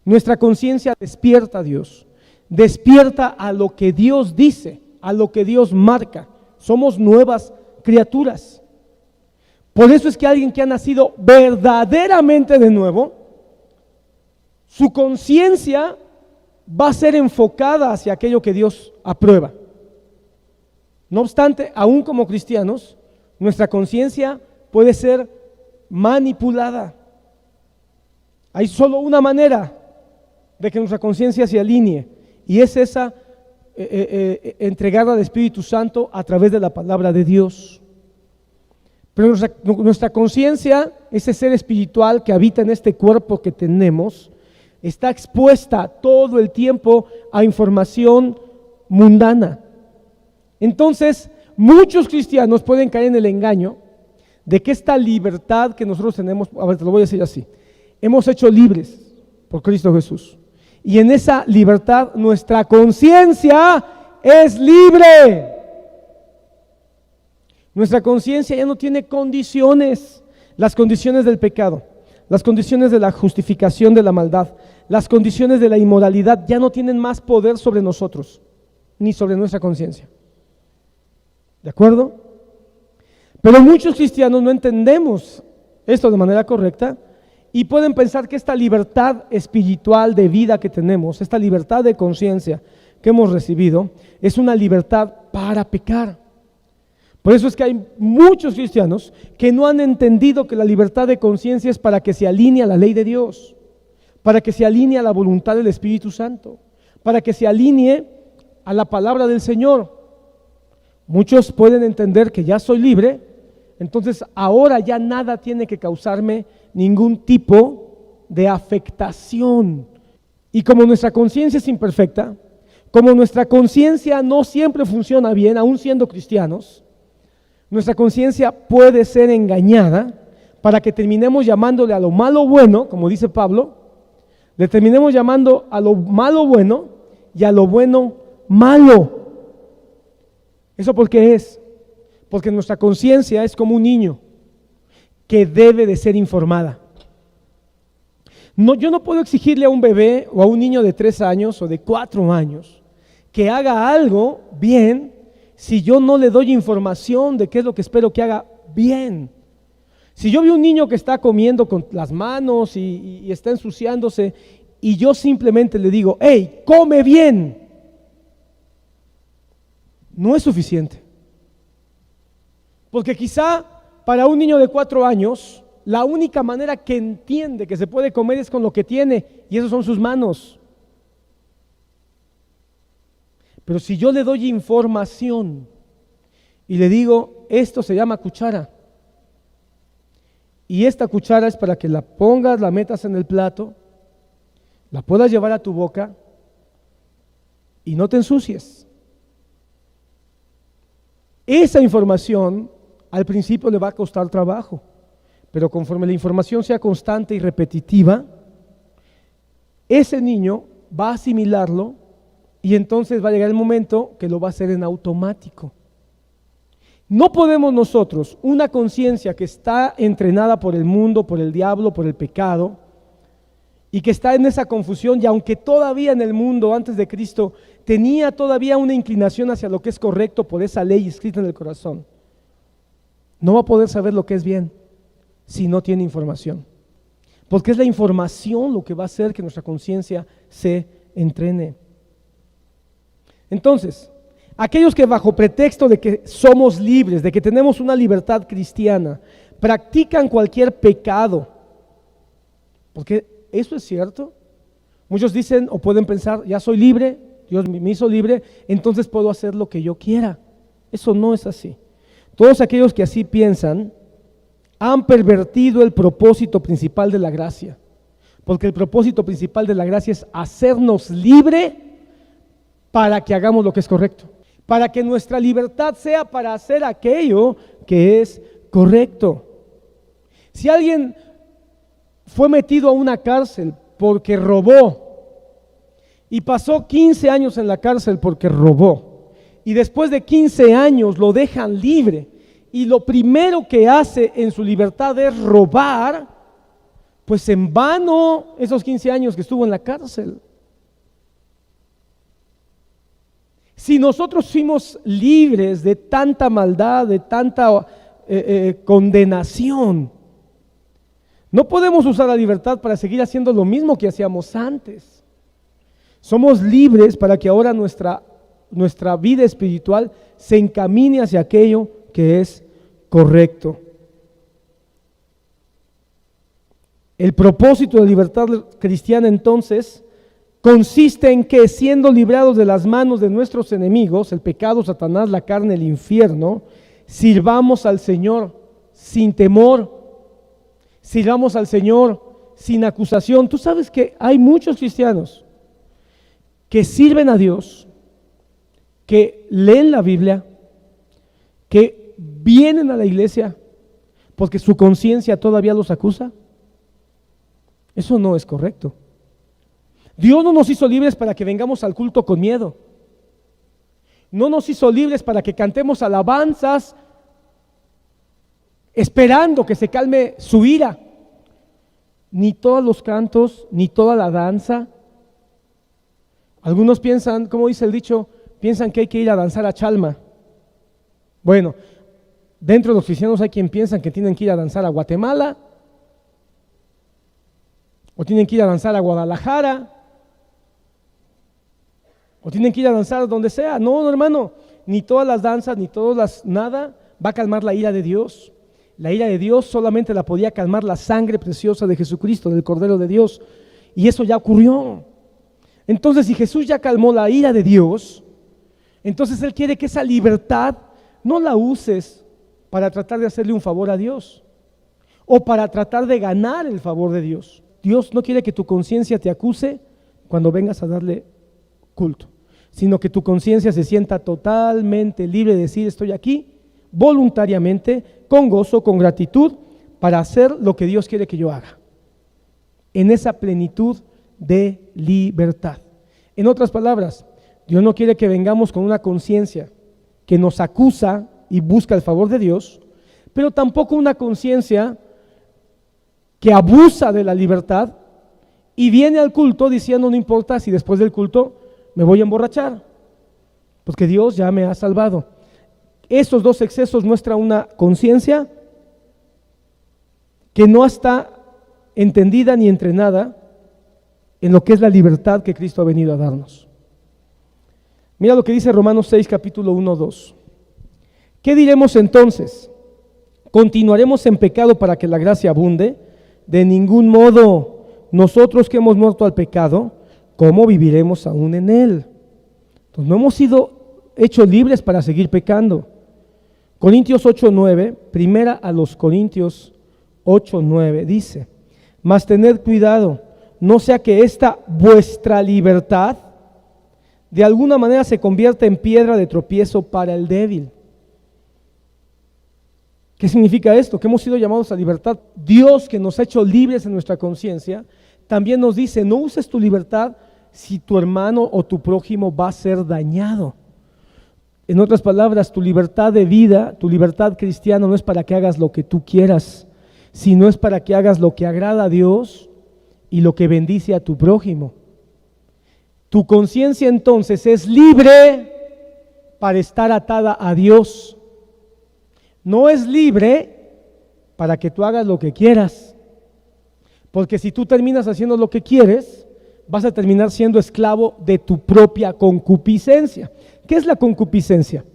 Nuestra conciencia despierta a Dios, despierta a lo que Dios dice, a lo que Dios marca. Somos nuevas criaturas. Por eso es que alguien que ha nacido verdaderamente de nuevo, su conciencia va a ser enfocada hacia aquello que Dios aprueba. No obstante, aún como cristianos, nuestra conciencia puede ser manipulada. Hay solo una manera de que nuestra conciencia se alinee, y es esa entregada al Espíritu Santo a través de la palabra de Dios. Pero nuestra conciencia, ese ser espiritual que habita en este cuerpo que tenemos, está expuesta todo el tiempo a información mundana. Entonces, muchos cristianos pueden caer en el engaño de que esta libertad que nosotros tenemos, a ver, te lo voy a decir así, hemos hecho libres por Cristo Jesús. Y en esa libertad nuestra conciencia es libre. Nuestra conciencia ya no tiene condiciones, las condiciones del pecado, las condiciones de la justificación de la maldad, las condiciones de la inmoralidad ya no tienen más poder sobre nosotros, ni sobre nuestra conciencia. ¿De acuerdo? Pero muchos cristianos no entendemos esto de manera correcta y pueden pensar que esta libertad espiritual de vida que tenemos, esta libertad de conciencia que hemos recibido, es una libertad para pecar. Por eso es que hay muchos cristianos que no han entendido que la libertad de conciencia es para que se alinee a la ley de Dios, para que se alinee a la voluntad del Espíritu Santo, para que se alinee a la palabra del Señor. Muchos pueden entender que ya soy libre, entonces ahora ya nada tiene que causarme ningún tipo de afectación. Y como nuestra conciencia es imperfecta, como nuestra conciencia no siempre funciona bien, aún siendo cristianos, nuestra conciencia puede ser engañada para que terminemos llamándole a lo malo bueno, como dice Pablo, le terminemos llamando a lo malo bueno y a lo bueno malo. ¿Eso por qué es? Porque nuestra conciencia es como un niño que debe de ser informada. No, yo no puedo exigirle a un bebé o a un niño de 3 años o de 4 años que haga algo bien si yo no le doy información de qué es lo que espero que haga bien. Si yo veo un niño que está comiendo con las manos y está ensuciándose y yo simplemente le digo, hey, come bien, no es suficiente. Porque quizá Para un niño de 4 años, la única manera que entiende que se puede comer es con lo que tiene, y eso son sus manos. Pero si yo le doy información y le digo, esto se llama cuchara, y esta cuchara es para que la pongas, la metas en el plato, la puedas llevar a tu boca y no te ensucies. Esa información al principio le va a costar trabajo, pero conforme la información sea constante y repetitiva, ese niño va a asimilarlo y entonces va a llegar el momento que lo va a hacer en automático. No podemos nosotros, una conciencia que está entrenada por el mundo, por el diablo, por el pecado, y que está en esa confusión, y aunque todavía en el mundo antes de Cristo tenía todavía una inclinación hacia lo que es correcto por esa ley escrita en el corazón, no va a poder saber lo que es bien si no tiene información, porque es la información lo que va a hacer que nuestra conciencia se entrene. Entonces, aquellos que bajo pretexto de que somos libres, de que tenemos una libertad cristiana, practican cualquier pecado, porque eso es cierto. Muchos dicen o pueden pensar, ya soy libre, Dios me hizo libre, entonces puedo hacer lo que yo quiera. Eso no es así. Todos aquellos que así piensan han pervertido el propósito principal de la gracia, porque el propósito principal de la gracia es hacernos libre para que hagamos lo que es correcto, para que nuestra libertad sea para hacer aquello que es correcto. Si alguien fue metido a una cárcel porque robó y pasó 15 años en la cárcel porque robó, y después de 15 años lo dejan libre y lo primero que hace en su libertad es robar, pues en vano esos 15 años que estuvo en la cárcel. Si nosotros fuimos libres de tanta maldad, de tanta condenación, no podemos usar la libertad para seguir haciendo lo mismo que hacíamos antes. Somos libres para que ahora nuestra vida espiritual se encamine hacia aquello que es correcto. El propósito de la libertad cristiana entonces consiste en que, siendo librados de las manos de nuestros enemigos, el pecado, Satanás, la carne, el infierno, sirvamos al Señor sin temor, sirvamos al Señor sin acusación. Tú sabes que hay muchos cristianos que sirven a Dios, que leen la Biblia, que vienen a la iglesia porque su conciencia todavía los acusa. Eso no es correcto. Dios no nos hizo libres para que vengamos al culto con miedo. No nos hizo libres para que cantemos alabanzas esperando que se calme su ira. Ni todos los cantos, ni toda la danza. Algunos piensan, como dice el dicho, piensan que hay que ir a danzar a Chalma. Bueno, dentro de los cristianos hay quien piensan que tienen que ir a danzar a Guatemala, o tienen que ir a danzar a Guadalajara, o tienen que ir a danzar donde sea. No, hermano, ni todas las danzas, ni nada va a calmar la ira de Dios. La ira de Dios solamente la podía calmar la sangre preciosa de Jesucristo, del Cordero de Dios, y eso ya ocurrió. Entonces, si Jesús ya calmó la ira de Dios, entonces Él quiere que esa libertad no la uses para tratar de hacerle un favor a Dios o para tratar de ganar el favor de Dios. Dios no quiere que tu conciencia te acuse cuando vengas a darle culto, sino que tu conciencia se sienta totalmente libre de decir: estoy aquí voluntariamente, con gozo, con gratitud, para hacer lo que Dios quiere que yo haga, en esa plenitud de libertad. En otras palabras, Dios no quiere que vengamos con una conciencia que nos acusa y busca el favor de Dios, pero tampoco una conciencia que abusa de la libertad y viene al culto diciendo: no importa si después del culto me voy a emborrachar, porque Dios ya me ha salvado. Estos dos excesos muestran una conciencia que no está entendida ni entrenada en lo que es la libertad que Cristo ha venido a darnos. Mira lo que dice Romanos 6, capítulo 1, 2. ¿Qué diremos entonces? ¿Continuaremos en pecado para que la gracia abunde? De ningún modo. Nosotros que hemos muerto al pecado, ¿cómo viviremos aún en él? Entonces no hemos sido hechos libres para seguir pecando. Corintios 8:9, primera a los Corintios 8:9 dice: mas tened cuidado, no sea que esta vuestra libertad de alguna manera se convierta en piedra de tropiezo para el débil. ¿Qué significa esto? Que hemos sido llamados a libertad. Dios, que nos ha hecho libres en nuestra conciencia, también nos dice: no uses tu libertad si tu hermano o tu prójimo va a ser dañado. En otras palabras, tu libertad de vida, tu libertad cristiana no es para que hagas lo que tú quieras, sino es para que hagas lo que agrada a Dios y lo que bendice a tu prójimo. Tu conciencia entonces es libre para estar atada a Dios. No es libre para que tú hagas lo que quieras, porque si tú terminas haciendo lo que quieres, vas a terminar siendo esclavo de tu propia concupiscencia. ¿Qué es la concupiscencia?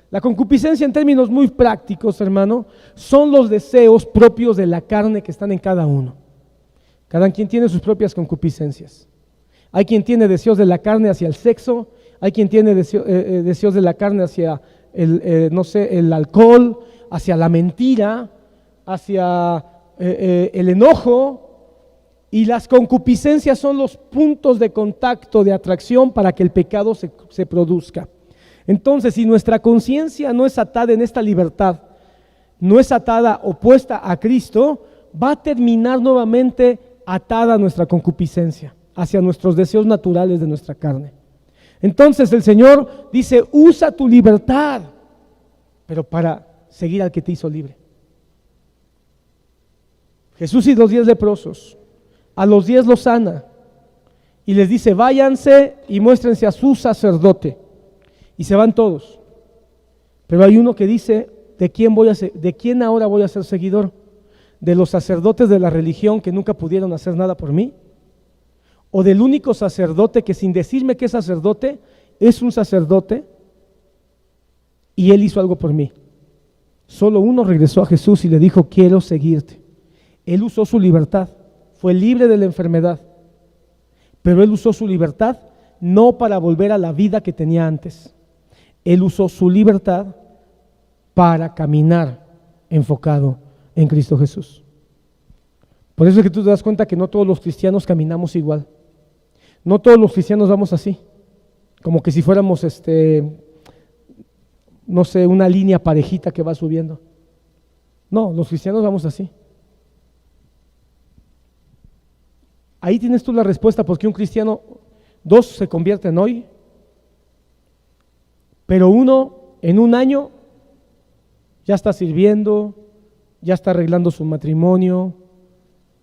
La concupiscencia, en términos muy prácticos, hermano, son los deseos propios de la carne que están en cada uno. Cada quien tiene sus propias concupiscencias. Hay quien tiene deseos de la carne hacia el sexo, hay quien tiene deseos de la carne hacia el alcohol, hacia la mentira, hacia el enojo. Y las concupiscencias son los puntos de contacto, de atracción para que el pecado se produzca. Entonces, si nuestra conciencia no es atada en esta libertad, no es atada opuesta a Cristo, va a terminar nuevamente atada a nuestra concupiscencia, hacia nuestros deseos naturales de nuestra carne. Entonces el Señor dice: usa tu libertad, pero para seguir al que te hizo libre. Jesús y los 10 leprosos, a los 10 los sana y les dice: váyanse y muéstrense a su sacerdote. Y se van todos. Pero hay uno que dice: ¿de quién ahora voy a ser seguidor? ¿De los sacerdotes de la religión que nunca pudieron hacer nada por mí? ¿O del único sacerdote que, sin decirme que es sacerdote, es un sacerdote y él hizo algo por mí? Solo uno regresó a Jesús y le dijo: quiero seguirte. Él usó su libertad, fue libre de la enfermedad, pero él usó su libertad no para volver a la vida que tenía antes. Él usó su libertad para caminar enfocado en Cristo Jesús. Por eso es que tú te das cuenta que no todos los cristianos caminamos igual. No todos los cristianos vamos así, como que si fuéramos no sé, una línea parejita que va subiendo. No, los cristianos vamos así. Ahí tienes tú la respuesta, porque un cristiano, 2 se convierten hoy, pero uno en un año ya está sirviendo, ya está arreglando su matrimonio,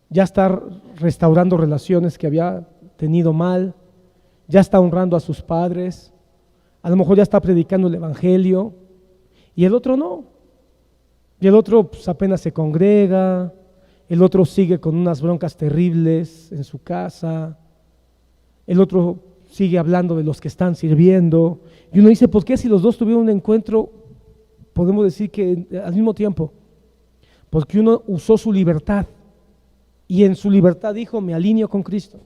ya está restaurando relaciones que había tenido mal, ya está honrando a sus padres, a lo mejor ya está predicando el evangelio, y el otro no. Y el otro pues apenas se congrega, el otro sigue con unas broncas terribles en su casa, el otro sigue hablando de los que están sirviendo, y uno dice: ¿por qué si los dos tuvieron un encuentro, podemos decir que al mismo tiempo? Porque uno usó su libertad, y en su libertad dijo: me alineo con Cristo.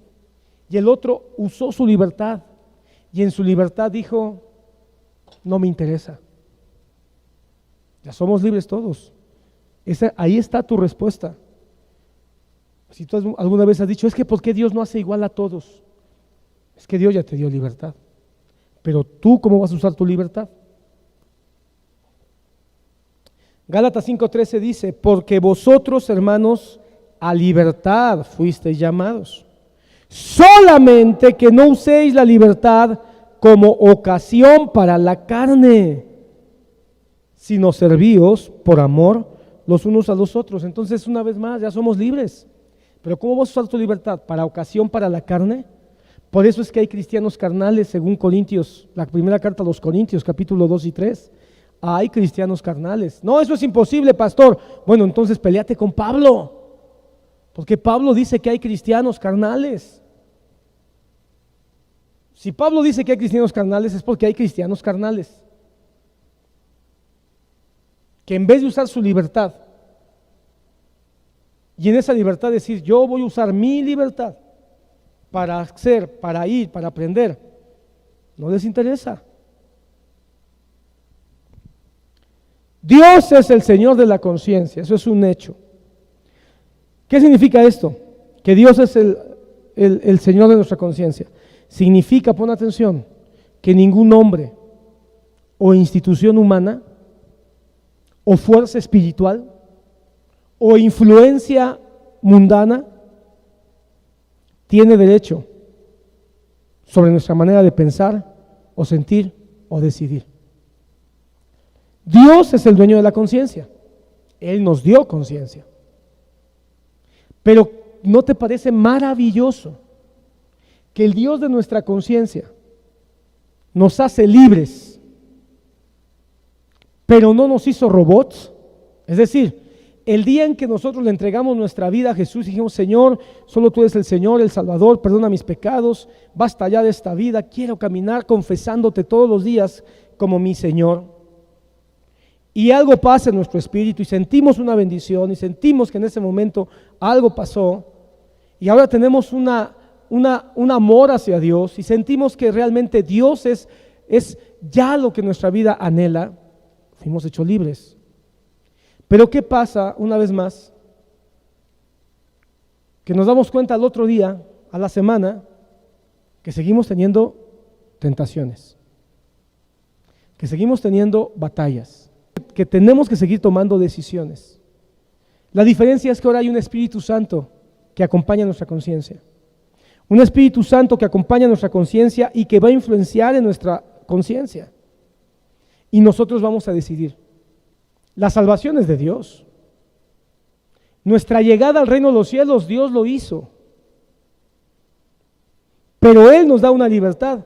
Y el otro usó su libertad, y en su libertad dijo: no me interesa. Ya somos libres todos. Ahí está tu respuesta. Si tú alguna vez has dicho: es que ¿por qué Dios no hace igual a todos? Es que Dios ya te dio libertad. Pero tú, ¿cómo vas a usar tu libertad? Gálatas 5:13 dice: porque vosotros, hermanos, a libertad fuisteis llamados, solamente que no uséis la libertad como ocasión para la carne, sino servíos por amor los unos a los otros. Entonces, una vez más, ya somos libres. Pero ¿cómo vas a usar tu libertad? ¿Para ocasión para la carne? Por eso es que hay cristianos carnales, según Corintios, la primera carta a los Corintios, capítulo 2 y 3. Hay cristianos carnales. No, eso es imposible, pastor. Bueno, entonces peleate con Pablo, porque Pablo dice que hay cristianos carnales. Si Pablo dice que hay cristianos carnales, es porque hay cristianos carnales que en vez de usar su libertad y en esa libertad decir, yo voy a usar mi libertad para hacer, para ir, para aprender, no les interesa. Dios es el Señor de la conciencia, eso es un hecho. ¿Qué significa esto? Que Dios es el Señor de nuestra conciencia. Significa, pon atención, que ningún hombre o institución humana o fuerza espiritual o influencia mundana tiene derecho sobre nuestra manera de pensar o sentir o decidir. Dios es el dueño de la conciencia. Él nos dio conciencia. Pero ¿no te parece maravilloso que el Dios de nuestra conciencia nos hace libres, pero no nos hizo robots? Es decir, el día en que nosotros le entregamos nuestra vida a Jesús y dijimos, Señor, solo tú eres el Señor, el Salvador, perdona mis pecados, basta ya de esta vida, quiero caminar confesándote todos los días como mi Señor. Y algo pasa en nuestro espíritu y sentimos una bendición y sentimos que en ese momento algo pasó y ahora tenemos un amor hacia Dios y sentimos que realmente Dios es ya lo que nuestra vida anhela. Fuimos hechos libres. Pero ¿qué pasa una vez más? Que nos damos cuenta al otro día, a la semana, que seguimos teniendo tentaciones, que seguimos teniendo batallas, que tenemos que seguir tomando decisiones. La diferencia es que ahora hay un Espíritu Santo que acompaña nuestra conciencia. Un Espíritu Santo que acompaña nuestra conciencia y que va a influenciar en nuestra conciencia. Y nosotros vamos a decidir. La salvación es de Dios. Nuestra llegada al reino de los cielos, Dios lo hizo. Pero Él nos da una libertad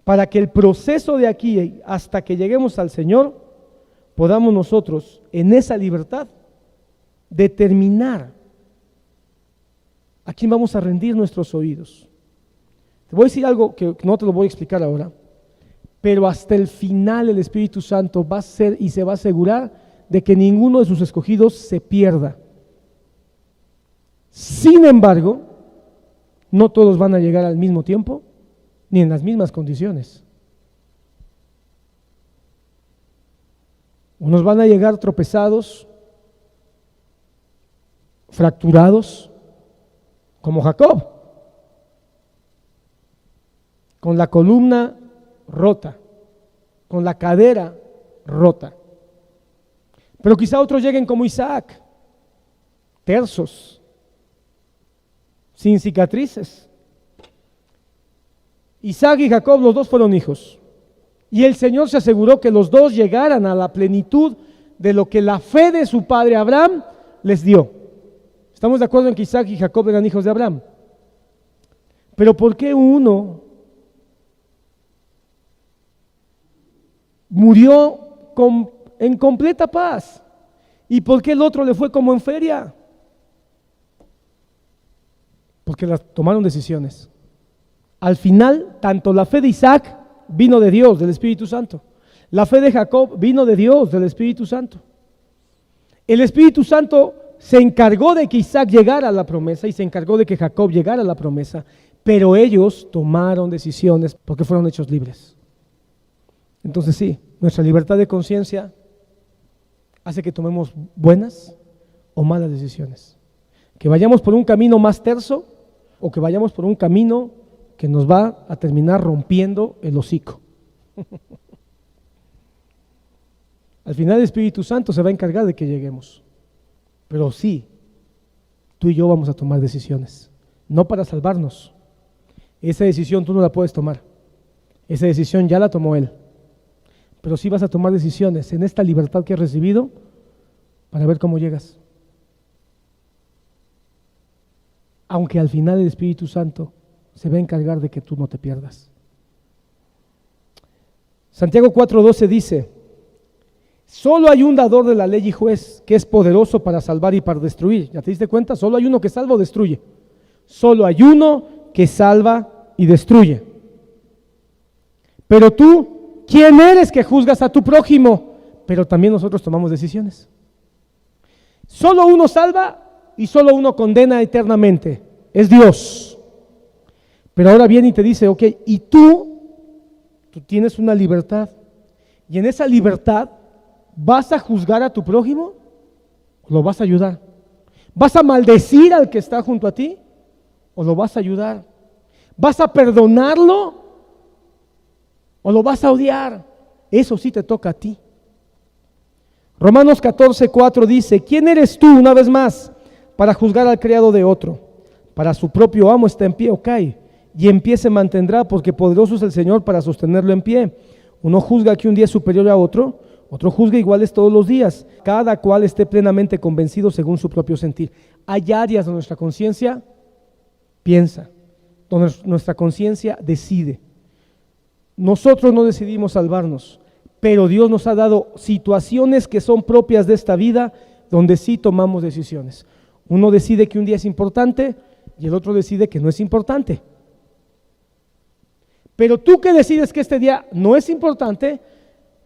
para que el proceso de aquí hasta que lleguemos al Señor, podamos nosotros en esa libertad determinar a quién vamos a rendir nuestros oídos. Te voy a decir algo que no te lo voy a explicar ahora, pero hasta el final el Espíritu Santo va a ser y se va a asegurar de que ninguno de sus escogidos se pierda. Sin embargo, no todos van a llegar al mismo tiempo ni en las mismas condiciones. Unos van a llegar tropezados, fracturados, como Jacob, con la columna rota, con la cadera rota. Pero quizá otros lleguen como Isaac, tersos, sin cicatrices. Isaac y Jacob, los dos fueron hijos. Y el Señor se aseguró que los dos llegaran a la plenitud de lo que la fe de su padre Abraham les dio. Estamos de acuerdo en que Isaac y Jacob eran hijos de Abraham. Pero ¿por qué uno murió en completa paz? ¿Y por qué el otro le fue como en feria? Porque tomaron decisiones. Al final, tanto la fe de Isaac vino de Dios, del Espíritu Santo. La fe de Jacob vino de Dios, del Espíritu Santo. El Espíritu Santo se encargó de que Isaac llegara a la promesa y se encargó de que Jacob llegara a la promesa, pero ellos tomaron decisiones porque fueron hechos libres. Entonces sí, nuestra libertad de conciencia hace que tomemos buenas o malas decisiones. Que vayamos por un camino más terso o que vayamos por un camino que nos va a terminar rompiendo el hocico. Al final el Espíritu Santo se va a encargar de que lleguemos. Pero sí, tú y yo vamos a tomar decisiones, no para salvarnos. Esa decisión tú no la puedes tomar. Esa decisión ya la tomó Él. Pero sí vas a tomar decisiones en esta libertad que has recibido para ver cómo llegas. Aunque al final el Espíritu Santo se va a encargar de que tú no te pierdas. Santiago 4:12 dice: solo hay un dador de la ley y juez que es poderoso para salvar y para destruir. ¿Ya te diste cuenta? Solo hay uno que salva o destruye. Solo hay uno que salva y destruye. Pero tú, ¿quién eres que juzgas a tu prójimo? Pero también nosotros tomamos decisiones. Solo uno salva y solo uno condena eternamente, es Dios. Pero ahora viene y te dice, ok, y tú tienes una libertad, y en esa libertad, ¿vas a juzgar a tu prójimo o lo vas a ayudar? ¿Vas a maldecir al que está junto a ti o lo vas a ayudar? ¿Vas a perdonarlo o lo vas a odiar? Eso sí te toca a ti. Romanos 14:4 dice, ¿quién eres tú, una vez más, para juzgar al criado de otro? Para su propio amo está en pie o cae, y en pie se mantendrá, porque poderoso es el Señor para sostenerlo en pie. Uno juzga que un día es superior a otro, otro juzga iguales todos los días. Cada cual esté plenamente convencido según su propio sentir. Hay áreas donde nuestra conciencia piensa, donde nuestra conciencia decide. Nosotros no decidimos salvarnos, pero Dios nos ha dado situaciones que son propias de esta vida, donde sí tomamos decisiones. Uno decide que un día es importante y el otro decide que no es importante. Pero tú que decides que este día no es importante,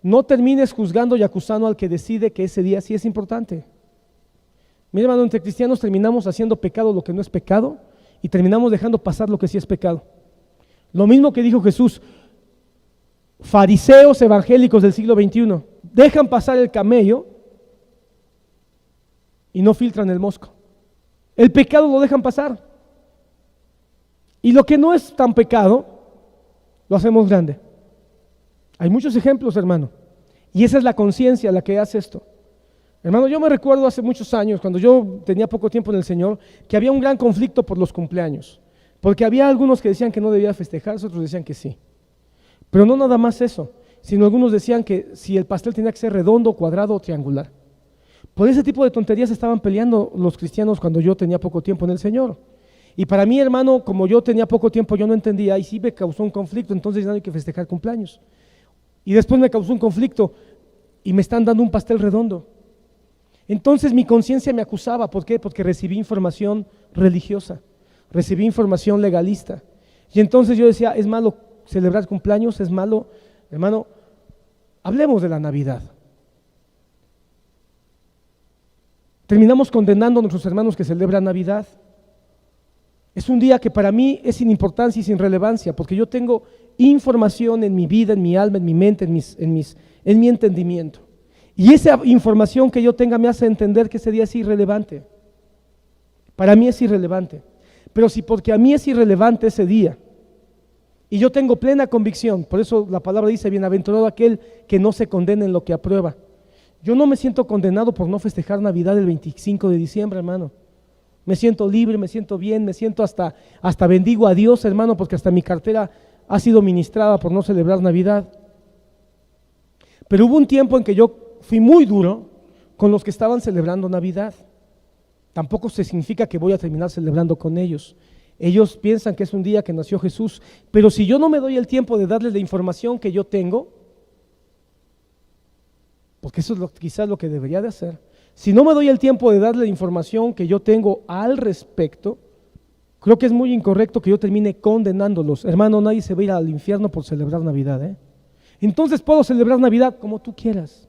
no termines juzgando y acusando al que decide que ese día sí es importante. Mira, hermano, entre cristianos terminamos haciendo pecado lo que no es pecado y terminamos dejando pasar lo que sí es pecado. Lo mismo que dijo Jesús, fariseos evangélicos del siglo XXI, dejan pasar el camello y no filtran el mosco. El pecado lo dejan pasar. Y lo que no es tan pecado, lo hacemos grande. Hay muchos ejemplos, hermano. Y esa es la conciencia la que hace esto. Hermano, yo me recuerdo hace muchos años, cuando yo tenía poco tiempo en el Señor, que había un gran conflicto por los cumpleaños. Porque había algunos que decían que no debía festejarse, otros decían que sí. Pero no nada más eso, sino algunos decían que si el pastel tenía que ser redondo, cuadrado o triangular. Por ese tipo de tonterías estaban peleando los cristianos cuando yo tenía poco tiempo en el Señor. Y para mí, hermano, como yo tenía poco tiempo, yo no entendía y sí me causó un conflicto, entonces ya no hay que festejar cumpleaños. Y después me causó un conflicto y me están dando un pastel redondo. Entonces mi conciencia me acusaba, ¿por qué? Porque recibí información religiosa, recibí información legalista. Y entonces yo decía, es malo celebrar cumpleaños, es malo. Hermano, hablemos de la Navidad. Terminamos condenando a nuestros hermanos que celebran Navidad. Es un día que para mí es sin importancia y sin relevancia, porque yo tengo información en mi vida, en mi alma, en mi mente, en mi entendimiento. Y esa información que yo tenga me hace entender que ese día es irrelevante. Para mí es irrelevante. Pero si porque a mí es irrelevante ese día, y yo tengo plena convicción, por eso la palabra dice, bienaventurado aquel que no se condena en lo que aprueba. Yo no me siento condenado por no festejar Navidad el 25 de diciembre, hermano. Me siento libre, me siento bien, me siento hasta bendigo a Dios, hermano, porque hasta mi cartera ha sido ministrada por no celebrar Navidad. Pero hubo un tiempo en que yo fui muy duro con los que estaban celebrando Navidad. Tampoco se significa que voy a terminar celebrando con ellos. Ellos piensan que es un día que nació Jesús, pero si yo no me doy el tiempo de darles la información que yo tengo, porque eso es quizás lo que debería de hacer, si no me doy el tiempo de darle la información que yo tengo al respecto, creo que es muy incorrecto que yo termine condenándolos. Hermano, nadie se va a ir al infierno por celebrar Navidad, ¿eh? Entonces puedo celebrar Navidad como tú quieras.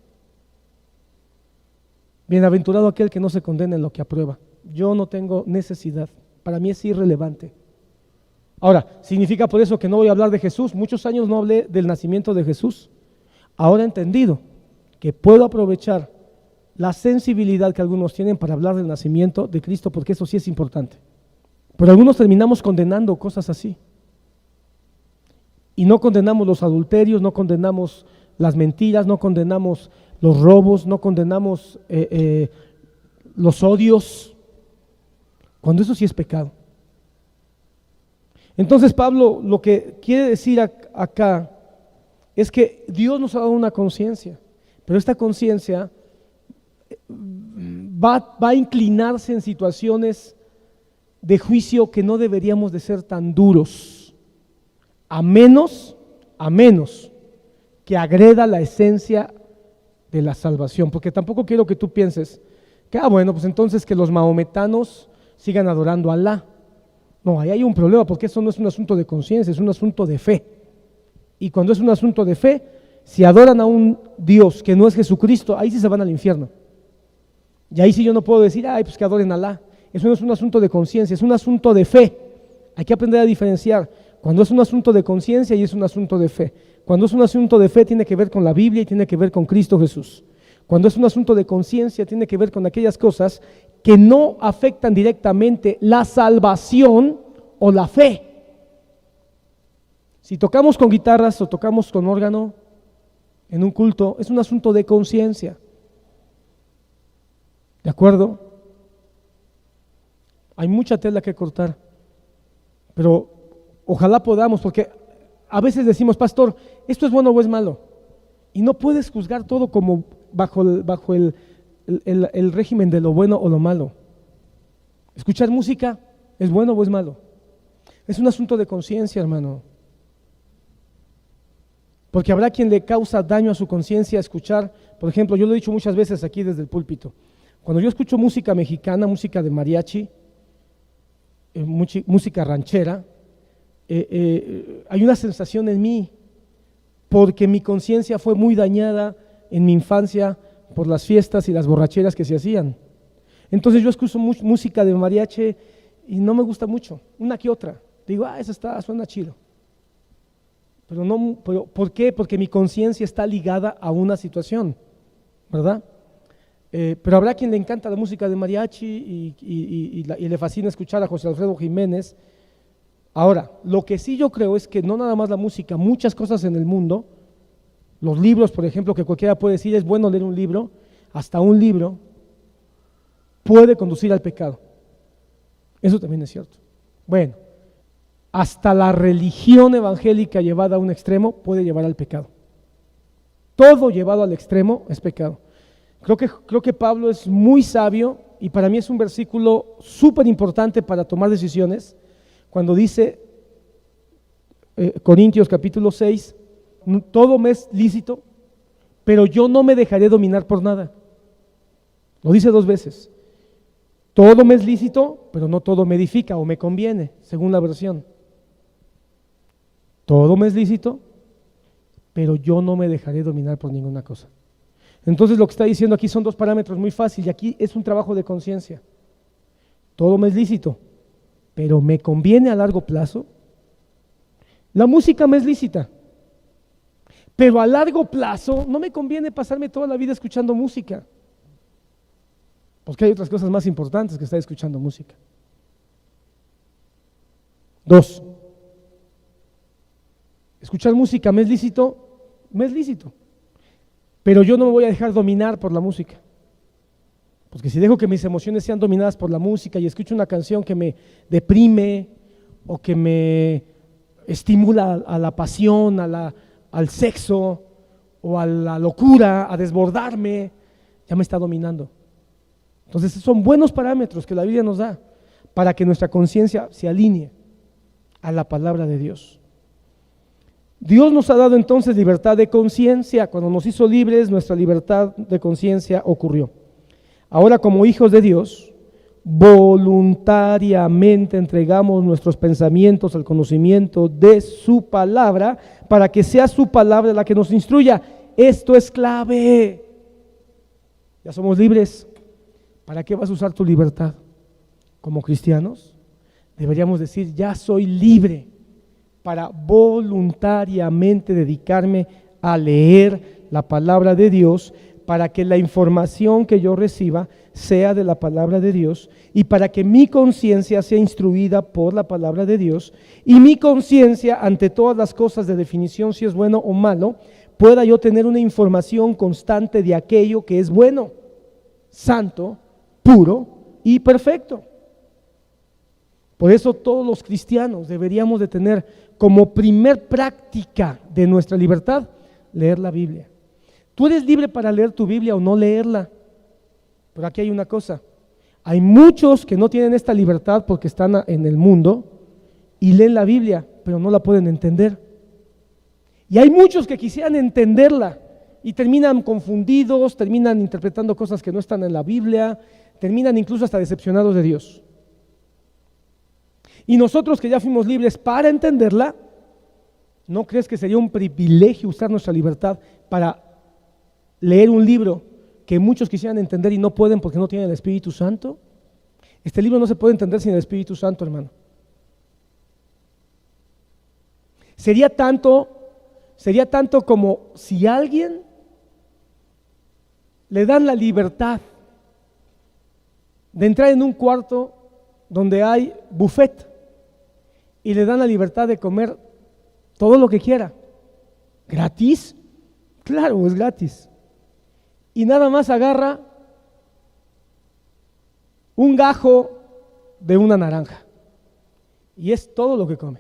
Bienaventurado aquel que no se condena en lo que aprueba. Yo no tengo necesidad, para mí es irrelevante. Ahora, ¿significa por eso que no voy a hablar de Jesús? Muchos años no hablé del nacimiento de Jesús. Ahora he entendido que puedo aprovechar la sensibilidad que algunos tienen para hablar del nacimiento de Cristo, porque eso sí es importante. Pero algunos terminamos condenando cosas así. Y no condenamos los adulterios, no condenamos las mentiras, no condenamos los robos, no condenamos los odios, cuando eso sí es pecado. Entonces Pablo lo que quiere decir acá es que Dios nos ha dado una conciencia, pero esta conciencia va a inclinarse en situaciones de juicio que no deberíamos de ser tan duros, a menos que agreda la esencia de la salvación, porque tampoco quiero que tú pienses que, bueno, pues entonces que los mahometanos sigan adorando a Alá. No, ahí hay un problema, porque eso no es un asunto de conciencia, es un asunto de fe. Y cuando es un asunto de fe, si adoran a un Dios que no es Jesucristo, ahí sí se van al infierno. Y ahí sí yo no puedo decir, ay, pues que adoren a Alá. Eso no es un asunto de conciencia, es un asunto de fe. Hay que aprender a diferenciar cuando es un asunto de conciencia y es un asunto de fe. Cuando es un asunto de fe tiene que ver con la Biblia y tiene que ver con Cristo Jesús. Cuando es un asunto de conciencia tiene que ver con aquellas cosas que no afectan directamente la salvación o la fe. Si tocamos con guitarras o tocamos con órgano en un culto, es un asunto de conciencia. ¿De acuerdo? Hay mucha tela que cortar, pero ojalá podamos, porque a veces decimos, pastor, ¿esto es bueno o es malo? Y no puedes juzgar todo como bajo el régimen de lo bueno o lo malo. ¿Escuchar música es bueno o es malo? Es un asunto de conciencia, hermano. Porque habrá quien le causa daño a su conciencia escuchar, por ejemplo, yo lo he dicho muchas veces aquí desde el púlpito, cuando yo escucho música mexicana, música de mariachi, música ranchera, hay una sensación en mí, porque mi conciencia fue muy dañada en mi infancia por las fiestas y las borracheras que se hacían. Entonces yo escucho música de mariachi y no me gusta mucho, una que otra. Digo, esa suena chido. Pero ¿por qué? Porque mi conciencia está ligada a una situación, ¿verdad? Pero habrá quien le encanta la música de mariachi y le fascina escuchar a José Alfredo Jiménez. Ahora, lo que sí yo creo es que no nada más la música, muchas cosas en el mundo, los libros, por ejemplo, que cualquiera puede decir, es bueno leer un libro, hasta un libro puede conducir al pecado. Eso también es cierto. Bueno, hasta la religión evangélica llevada a un extremo puede llevar al pecado. Todo llevado al extremo es pecado. Creo que Pablo es muy sabio y para mí es un versículo súper importante para tomar decisiones cuando dice Corintios capítulo 6, todo me es lícito, pero yo no me dejaré dominar por nada. Lo dice 2 veces. Todo me es lícito, pero no todo me edifica o me conviene, según la versión. Todo me es lícito, pero yo no me dejaré dominar por ninguna cosa. Entonces lo que está diciendo aquí son 2 parámetros muy fáciles y aquí es un trabajo de conciencia. Todo me es lícito, pero me conviene a largo plazo. La música me es lícita, pero a largo plazo no me conviene pasarme toda la vida escuchando música, porque hay otras cosas más importantes que estar escuchando música. 2. Escuchar música me es lícito, pero yo no me voy a dejar dominar por la música, porque si dejo que mis emociones sean dominadas por la música y escucho una canción que me deprime o que me estimula a la pasión, al sexo o a la locura, a desbordarme, ya me está dominando. Entonces son buenos parámetros que la Biblia nos da para que nuestra conciencia se alinee a la palabra de Dios. Dios nos ha dado entonces libertad de conciencia. Cuando nos hizo libres, nuestra libertad de conciencia ocurrió. Ahora, como hijos de Dios, voluntariamente entregamos nuestros pensamientos al conocimiento de su palabra para que sea su palabra la que nos instruya. Esto es clave. Ya somos libres. ¿Para qué vas a usar tu libertad? Como cristianos, deberíamos decir, ya soy libre para voluntariamente dedicarme a leer la palabra de Dios, para que la información que yo reciba sea de la palabra de Dios y para que mi conciencia sea instruida por la palabra de Dios y mi conciencia ante todas las cosas de definición si es bueno o malo, pueda yo tener una información constante de aquello que es bueno, santo, puro y perfecto. Por eso todos los cristianos deberíamos de tener como primer práctica de nuestra libertad leer la Biblia. Tú eres libre para leer tu Biblia o no leerla, pero aquí hay una cosa, hay muchos que no tienen esta libertad porque están en el mundo y leen la Biblia, pero no la pueden entender. Y hay muchos que quisieran entenderla y terminan confundidos, terminan interpretando cosas que no están en la Biblia, terminan incluso hasta decepcionados de Dios. Y nosotros que ya fuimos libres para entenderla, ¿no crees que sería un privilegio usar nuestra libertad para leer un libro que muchos quisieran entender y no pueden porque no tienen el Espíritu Santo? Este libro no se puede entender sin el Espíritu Santo, hermano. Sería tanto como si a alguien le dan la libertad de entrar en un cuarto donde hay buffet y le dan la libertad de comer todo lo que quiera. ¿Gratis? Claro, es gratis. Y nada más agarra un gajo de una naranja y es todo lo que come.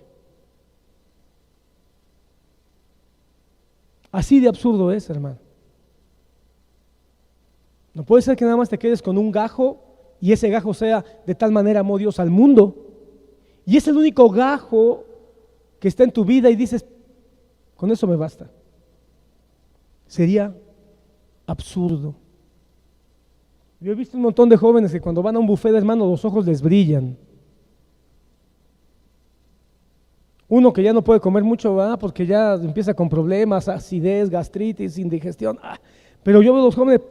Así de absurdo es, hermano. No puede ser que nada más te quedes con un gajo y ese gajo sea de tal manera amó Dios al mundo y es el único gajo que está en tu vida y dices, con eso me basta. Sería absurdo. Yo he visto un montón de jóvenes que cuando van a un buffet, hermano, los ojos les brillan. Uno que ya no puede comer mucho, ¿verdad? Porque ya empieza con problemas, acidez, gastritis, indigestión. Pero yo veo a los jóvenes,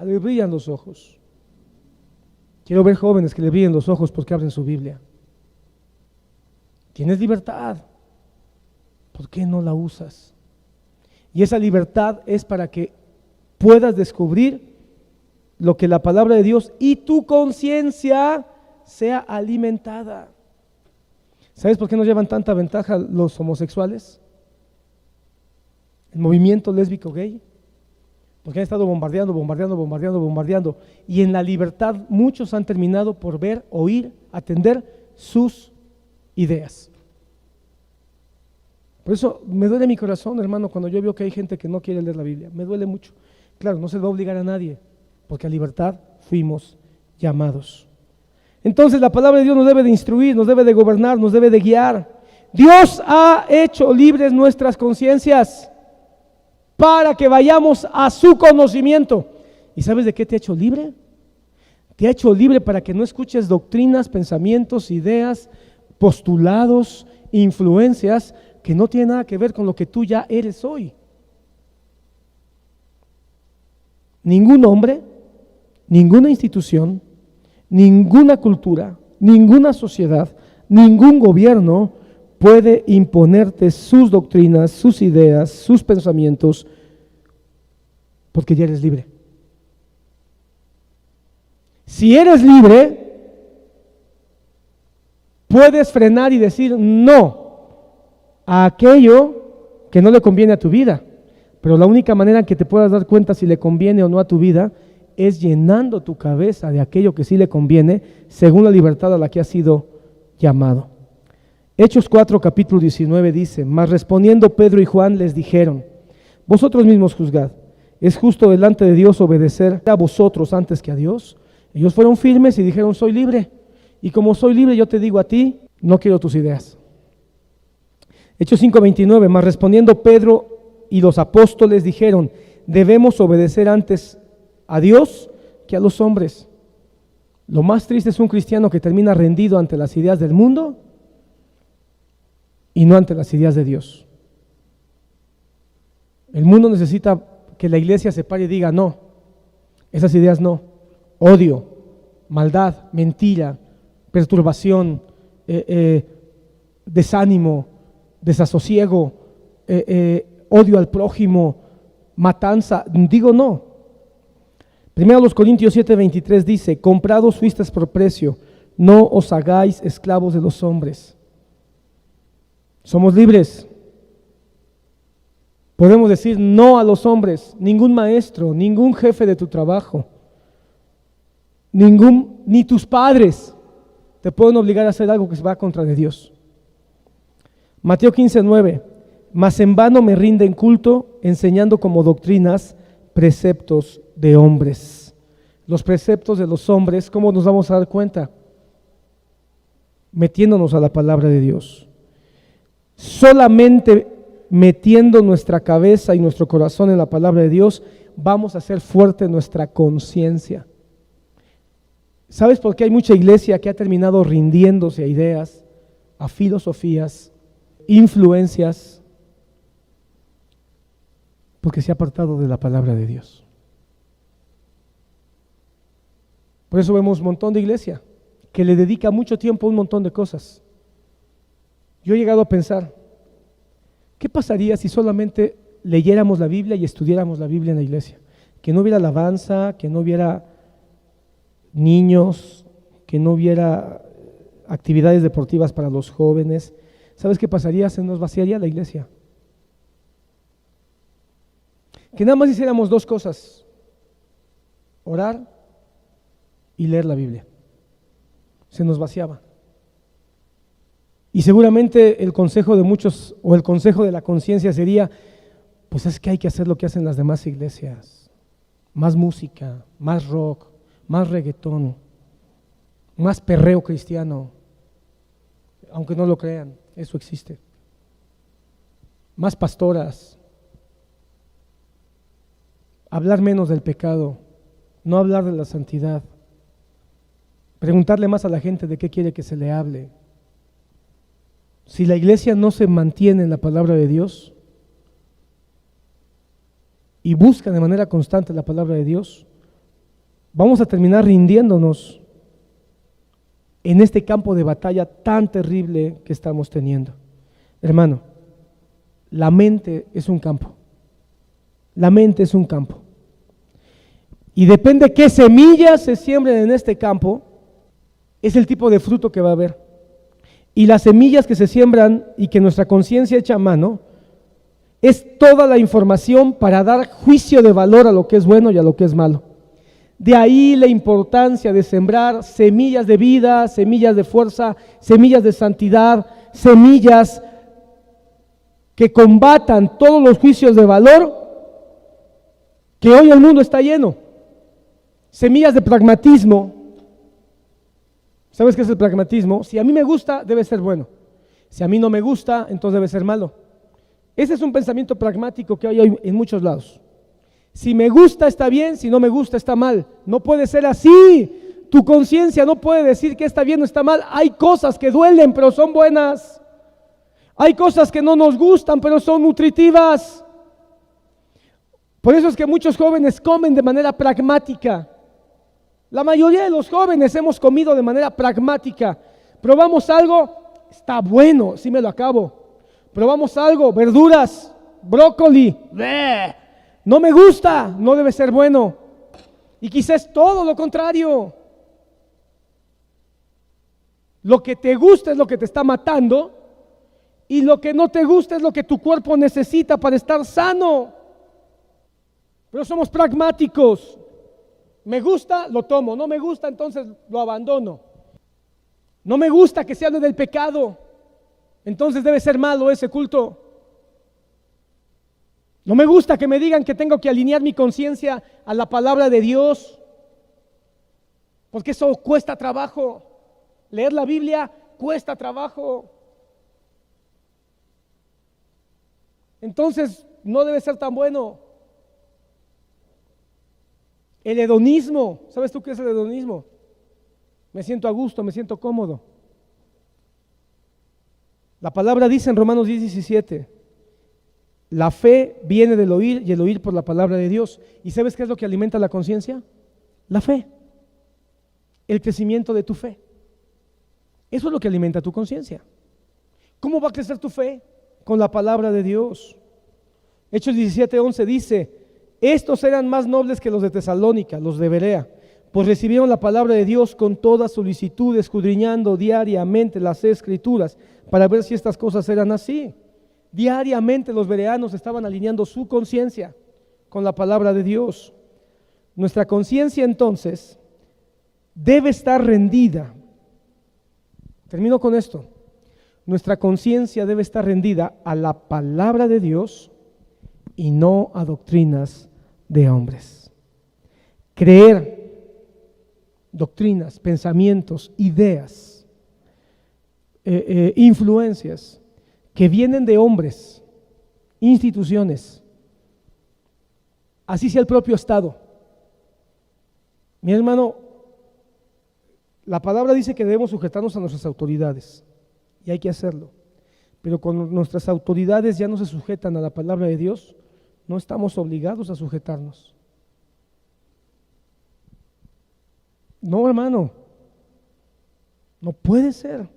le brillan los ojos. Quiero ver jóvenes que le brillen los ojos porque abren su Biblia. Tienes libertad. ¿Por qué no la usas? Y esa libertad es para que puedas descubrir lo que la palabra de Dios y tu conciencia sea alimentada. ¿Sabes por qué nos llevan tanta ventaja los homosexuales? El movimiento lésbico gay. Porque han estado bombardeando. Y en la libertad muchos han terminado por ver, oír, atender sus ideas. Por eso me duele mi corazón, hermano, cuando yo veo que hay gente que no quiere leer la Biblia. Me duele mucho. Claro, no se va a obligar a nadie, porque a libertad fuimos llamados. Entonces la palabra de Dios nos debe de instruir, nos debe de gobernar, nos debe de guiar. Dios ha hecho libres nuestras conciencias para que vayamos a su conocimiento. ¿Y sabes de qué te ha hecho libre? Te ha hecho libre para que no escuches doctrinas, pensamientos, ideas, postulados, influencias que no tienen nada que ver con lo que tú ya eres hoy. Ningún hombre, ninguna institución, ninguna cultura, ninguna sociedad, ningún gobierno puede imponerte sus doctrinas, sus ideas, sus pensamientos, porque ya eres libre. Si eres libre, puedes frenar y decir no a aquello que no le conviene a tu vida. Pero la única manera en que te puedas dar cuenta si le conviene o no a tu vida es llenando tu cabeza de aquello que sí le conviene, según la libertad a la que has sido llamado. Hechos 4, capítulo 19 dice: mas respondiendo Pedro y Juan les dijeron: vosotros mismos juzgad, ¿es justo delante de Dios obedecer a vosotros antes que a Dios? Ellos fueron firmes y dijeron: soy libre, y como soy libre yo te digo a ti, no quiero tus ideas. Hechos 5:29, mas respondiendo Pedro y los apóstoles dijeron: debemos obedecer antes a Dios que a los hombres. Lo más triste es un cristiano que termina rendido ante las ideas del mundo y no ante las ideas de Dios. El mundo necesita que la iglesia se pare y diga: no, esas ideas no. Odio, maldad, mentira, perturbación, desánimo, desasosiego, odio al prójimo, matanza. Digo no. Primero los Corintios 7:23 dice: comprados fuisteis por precio, no os hagáis esclavos de los hombres. Somos libres. Podemos decir no a los hombres. Ningún maestro, ningún jefe de tu trabajo, ni tus padres te pueden obligar a hacer algo que se va contra de Dios. Mateo 15:9, mas en vano me rinden culto, enseñando como doctrinas preceptos de hombres. Los preceptos de los hombres, ¿cómo nos vamos a dar cuenta? Metiéndonos a la palabra de Dios. Solamente metiendo nuestra cabeza y nuestro corazón en la palabra de Dios, vamos a hacer fuerte nuestra conciencia. ¿Sabes por qué hay mucha iglesia que ha terminado rindiéndose a ideas, a filosofías, influencias? Porque se ha apartado de la palabra de Dios. Por eso vemos un montón de iglesia que le dedica mucho tiempo a un montón de cosas. Yo he llegado a pensar, ¿qué pasaría si solamente leyéramos la Biblia y estudiáramos la Biblia en la iglesia? Que no hubiera alabanza, que no hubiera niños, que no hubiera actividades deportivas para los jóvenes. ¿Sabes qué pasaría? Se nos vaciaría la iglesia. Que nada más hiciéramos dos cosas: orar y leer la Biblia. Se nos vaciaba. Y seguramente el consejo de muchos, o el consejo de la conciencia sería, pues es que hay que hacer lo que hacen las demás iglesias: más música, más rock, más reggaetón, más perreo cristiano. Aunque no lo crean, eso existe. Más pastoras, hablar menos del pecado, no hablar de la santidad, preguntarle más a la gente de qué quiere que se le hable. Si la iglesia no se mantiene en la palabra de Dios y busca de manera constante la palabra de Dios, vamos a terminar rindiéndonos en este campo de batalla tan terrible que estamos teniendo. Hermano, la mente es un campo. La mente es un campo. Y depende qué semillas se siembren en este campo, es el tipo de fruto que va a haber. Y las semillas que se siembran y que nuestra conciencia echa a mano, es toda la información para dar juicio de valor a lo que es bueno y a lo que es malo. De ahí la importancia de sembrar semillas de vida, semillas de fuerza, semillas de santidad, semillas que combatan todos los juicios de valor que hoy el mundo está lleno. Semillas de pragmatismo. ¿Sabes qué es el pragmatismo? Si a mí me gusta, debe ser bueno. Si a mí no me gusta, entonces debe ser malo. Ese es un pensamiento pragmático que hay hoy en muchos lados. Si me gusta está bien, si no me gusta está mal. No puede ser así. Tu conciencia no puede decir que está bien o está mal. Hay cosas que duelen, pero son buenas. Hay cosas que no nos gustan, pero son nutritivas. Por eso es que muchos jóvenes comen de manera pragmática. La mayoría de los jóvenes hemos comido de manera pragmática. Probamos algo, está bueno, sí me lo acabo. Probamos algo, verduras, brócoli, ¡bleh! No me gusta, no debe ser bueno. Y quizás todo lo contrario. Lo que te gusta es lo que te está matando, y lo que no te gusta es lo que tu cuerpo necesita para estar sano. Pero somos pragmáticos. Me gusta, lo tomo. No me gusta, entonces lo abandono. No me gusta que se hable del pecado, entonces debe ser malo ese culto. No me gusta que me digan que tengo que alinear mi conciencia a la palabra de Dios, porque eso cuesta trabajo. Leer la Biblia cuesta trabajo. Entonces no debe ser tan bueno. El hedonismo, ¿sabes tú qué es el hedonismo? Me siento a gusto, me siento cómodo. La palabra dice en Romanos 10:17, la fe viene del oír y el oír por la palabra de Dios. ¿Y sabes qué es lo que alimenta la conciencia? La fe, el crecimiento de tu fe. Eso es lo que alimenta tu conciencia. ¿Cómo va a crecer tu fe? Con la palabra de Dios. Hechos 17:11 dice, estos eran más nobles que los de Tesalónica, los de Berea, pues recibieron la palabra de Dios con toda solicitud, escudriñando diariamente las escrituras para ver si estas cosas eran así. Diariamente los bereanos estaban alineando su conciencia con la palabra de Dios. Nuestra conciencia entonces debe estar rendida. Termino con esto. Nuestra conciencia debe estar rendida a la palabra de Dios y no a doctrinas de hombres. Creer doctrinas, pensamientos, ideas, influencias que vienen de hombres, instituciones, así sea el propio Estado. Mi hermano, la palabra dice que debemos sujetarnos a nuestras autoridades, y hay que hacerlo, pero cuando nuestras autoridades ya no se sujetan a la palabra de Dios, no estamos obligados a sujetarnos. No, hermano, no puede ser,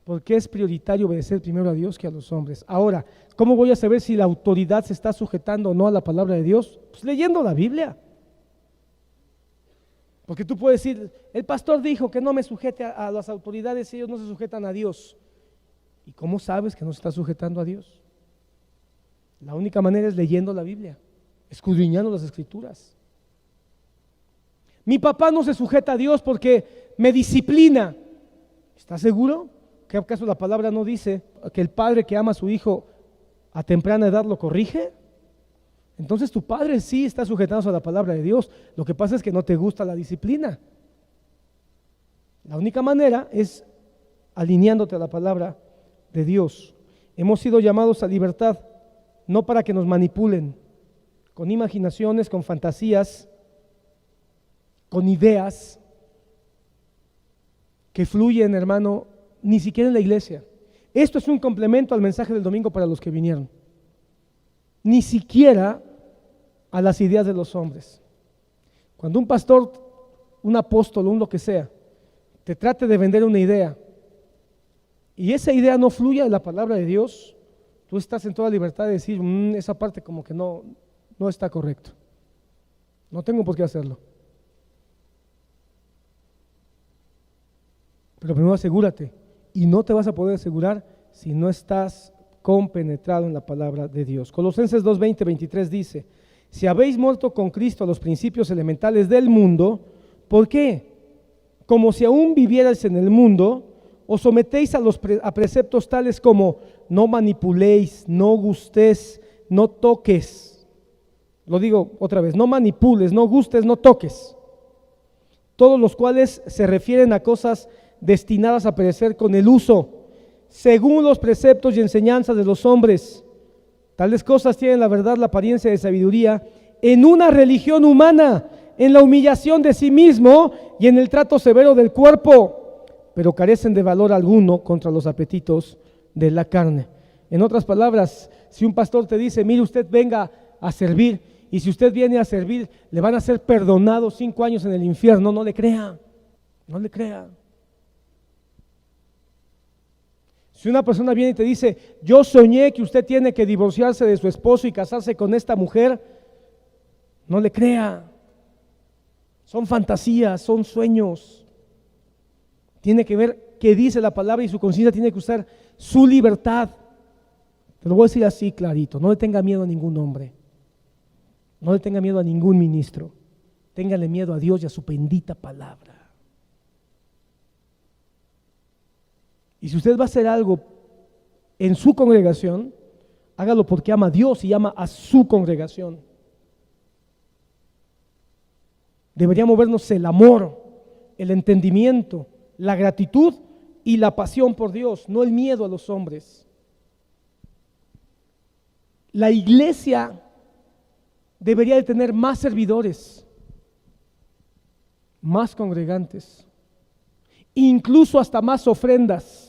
porque es prioritario obedecer primero a Dios que a los hombres. Ahora, ¿cómo voy a saber si la autoridad se está sujetando o no a la palabra de Dios? Pues leyendo la Biblia. Porque tú puedes decir, el pastor dijo que no me sujete a las autoridades y ellos no se sujetan a Dios. ¿Y cómo sabes que no se está sujetando a Dios? La única manera es leyendo la Biblia, escudriñando las Escrituras. Mi papá no se sujeta a Dios porque me disciplina. ¿Estás seguro? ¿Qué acaso la palabra no dice que el padre que ama a su hijo a temprana edad lo corrige? Entonces tu padre sí está sujetándose a la palabra de Dios. Lo que pasa es que no te gusta la disciplina. La única manera es alineándote a la palabra de Dios. Hemos sido llamados a libertad, no para que nos manipulen con imaginaciones, con fantasías, con ideas que fluyen, hermano, ni siquiera en la iglesia. Esto es un complemento al mensaje del domingo para los que vinieron. Ni siquiera a las ideas de los hombres. Cuando un pastor, un apóstol, un lo que sea, te trate de vender una idea y esa idea no fluye de la palabra de Dios, tú estás en toda libertad de decir, esa parte como que no está correcto. No tengo por qué hacerlo. Pero primero asegúrate, y no te vas a poder asegurar si no estás compenetrado en la palabra de Dios. Colosenses 2:20, 23 dice, si habéis muerto con Cristo a los principios elementales del mundo, ¿por qué? Como si aún vivierais en el mundo, os sometéis a preceptos tales como no manipuléis, no gustes, no toques. Lo digo otra vez, no manipules, no gustes, no toques. Todos los cuales se refieren a cosas destinadas a perecer con el uso, según los preceptos y enseñanzas de los hombres. Tales cosas tienen la verdad, la apariencia de sabiduría, en una religión humana, en la humillación de sí mismo y en el trato severo del cuerpo, pero carecen de valor alguno contra los apetitos de la carne. En otras palabras, si un pastor te dice, mire, usted venga a servir, y si usted viene a servir, le van a ser perdonados 5 años en el infierno, no le crea, no le crea. Si una persona viene y te dice, yo soñé que usted tiene que divorciarse de su esposo y casarse con esta mujer, no le crea. Son fantasías, son sueños. Tiene que ver qué dice la palabra y su conciencia tiene que usar su libertad. Te lo voy a decir así clarito, no le tenga miedo a ningún hombre, no le tenga miedo a ningún ministro, téngale miedo a Dios y a su bendita palabra. Y si usted va a hacer algo en su congregación, hágalo porque ama a Dios y ama a su congregación. Debería movernos el amor, el entendimiento, la gratitud y la pasión por Dios, no el miedo a los hombres. La iglesia debería de tener más servidores, más congregantes, incluso hasta más ofrendas.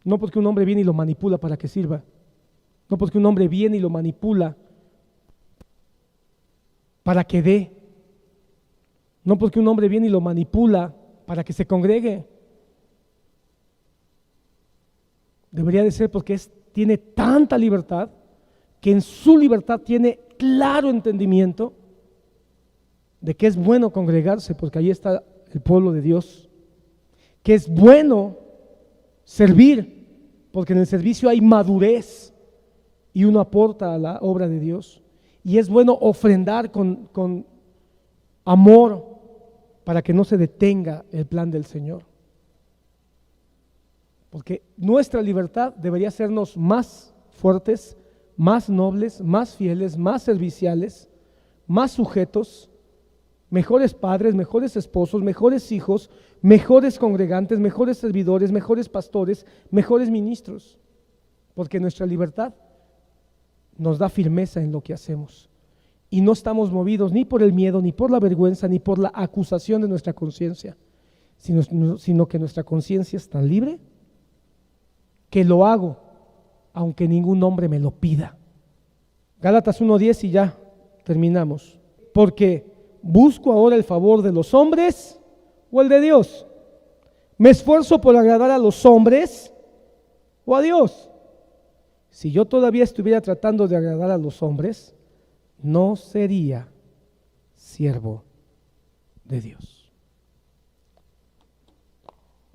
No porque un hombre viene y lo manipula para que sirva, no porque un hombre viene y lo manipula para que dé, no porque un hombre viene y lo manipula para que se congregue. Debería de ser porque tiene tanta libertad, que en su libertad tiene claro entendimiento de que es bueno congregarse porque ahí está el pueblo de Dios, que es bueno servir porque en el servicio hay madurez y uno aporta a la obra de Dios, y es bueno ofrendar con amor para que no se detenga el plan del Señor, porque nuestra libertad debería hacernos más fuertes, más nobles, más fieles, más serviciales, más sujetos, mejores padres, mejores esposos, mejores hijos, mejores congregantes, mejores servidores, mejores pastores, mejores ministros, porque nuestra libertad nos da firmeza en lo que hacemos y no estamos movidos ni por el miedo, ni por la vergüenza, ni por la acusación de nuestra conciencia, sino que nuestra conciencia es tan libre que lo hago aunque ningún hombre me lo pida. Gálatas 1:10 y ya terminamos. Porque ¿busco ahora el favor de los hombres o el de Dios? ¿Me esfuerzo por agradar a los hombres o a Dios? Si yo todavía estuviera tratando de agradar a los hombres, no sería siervo de Dios.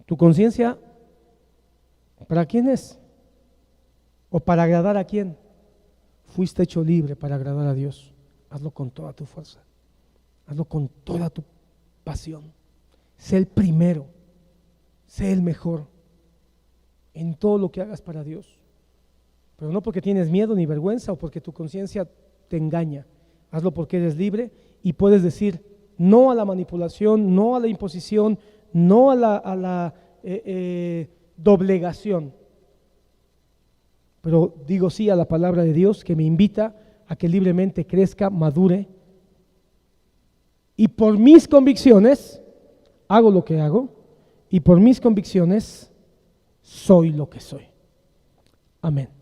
¿Tu conciencia para quién es? ¿O para agradar a quién? Fuiste hecho libre para agradar a Dios. Hazlo con toda tu fuerza. Hazlo con toda tu pasión. Sé el primero. Sé el mejor en todo lo que hagas para Dios. Pero no porque tienes miedo ni vergüenza o porque tu conciencia te engaña. Hazlo porque eres libre y puedes decir no a la manipulación, no a la imposición, no a la doblegación. Pero digo sí a la palabra de Dios que me invita a que libremente crezca, madure. Y por mis convicciones hago lo que hago y por mis convicciones soy lo que soy. Amén.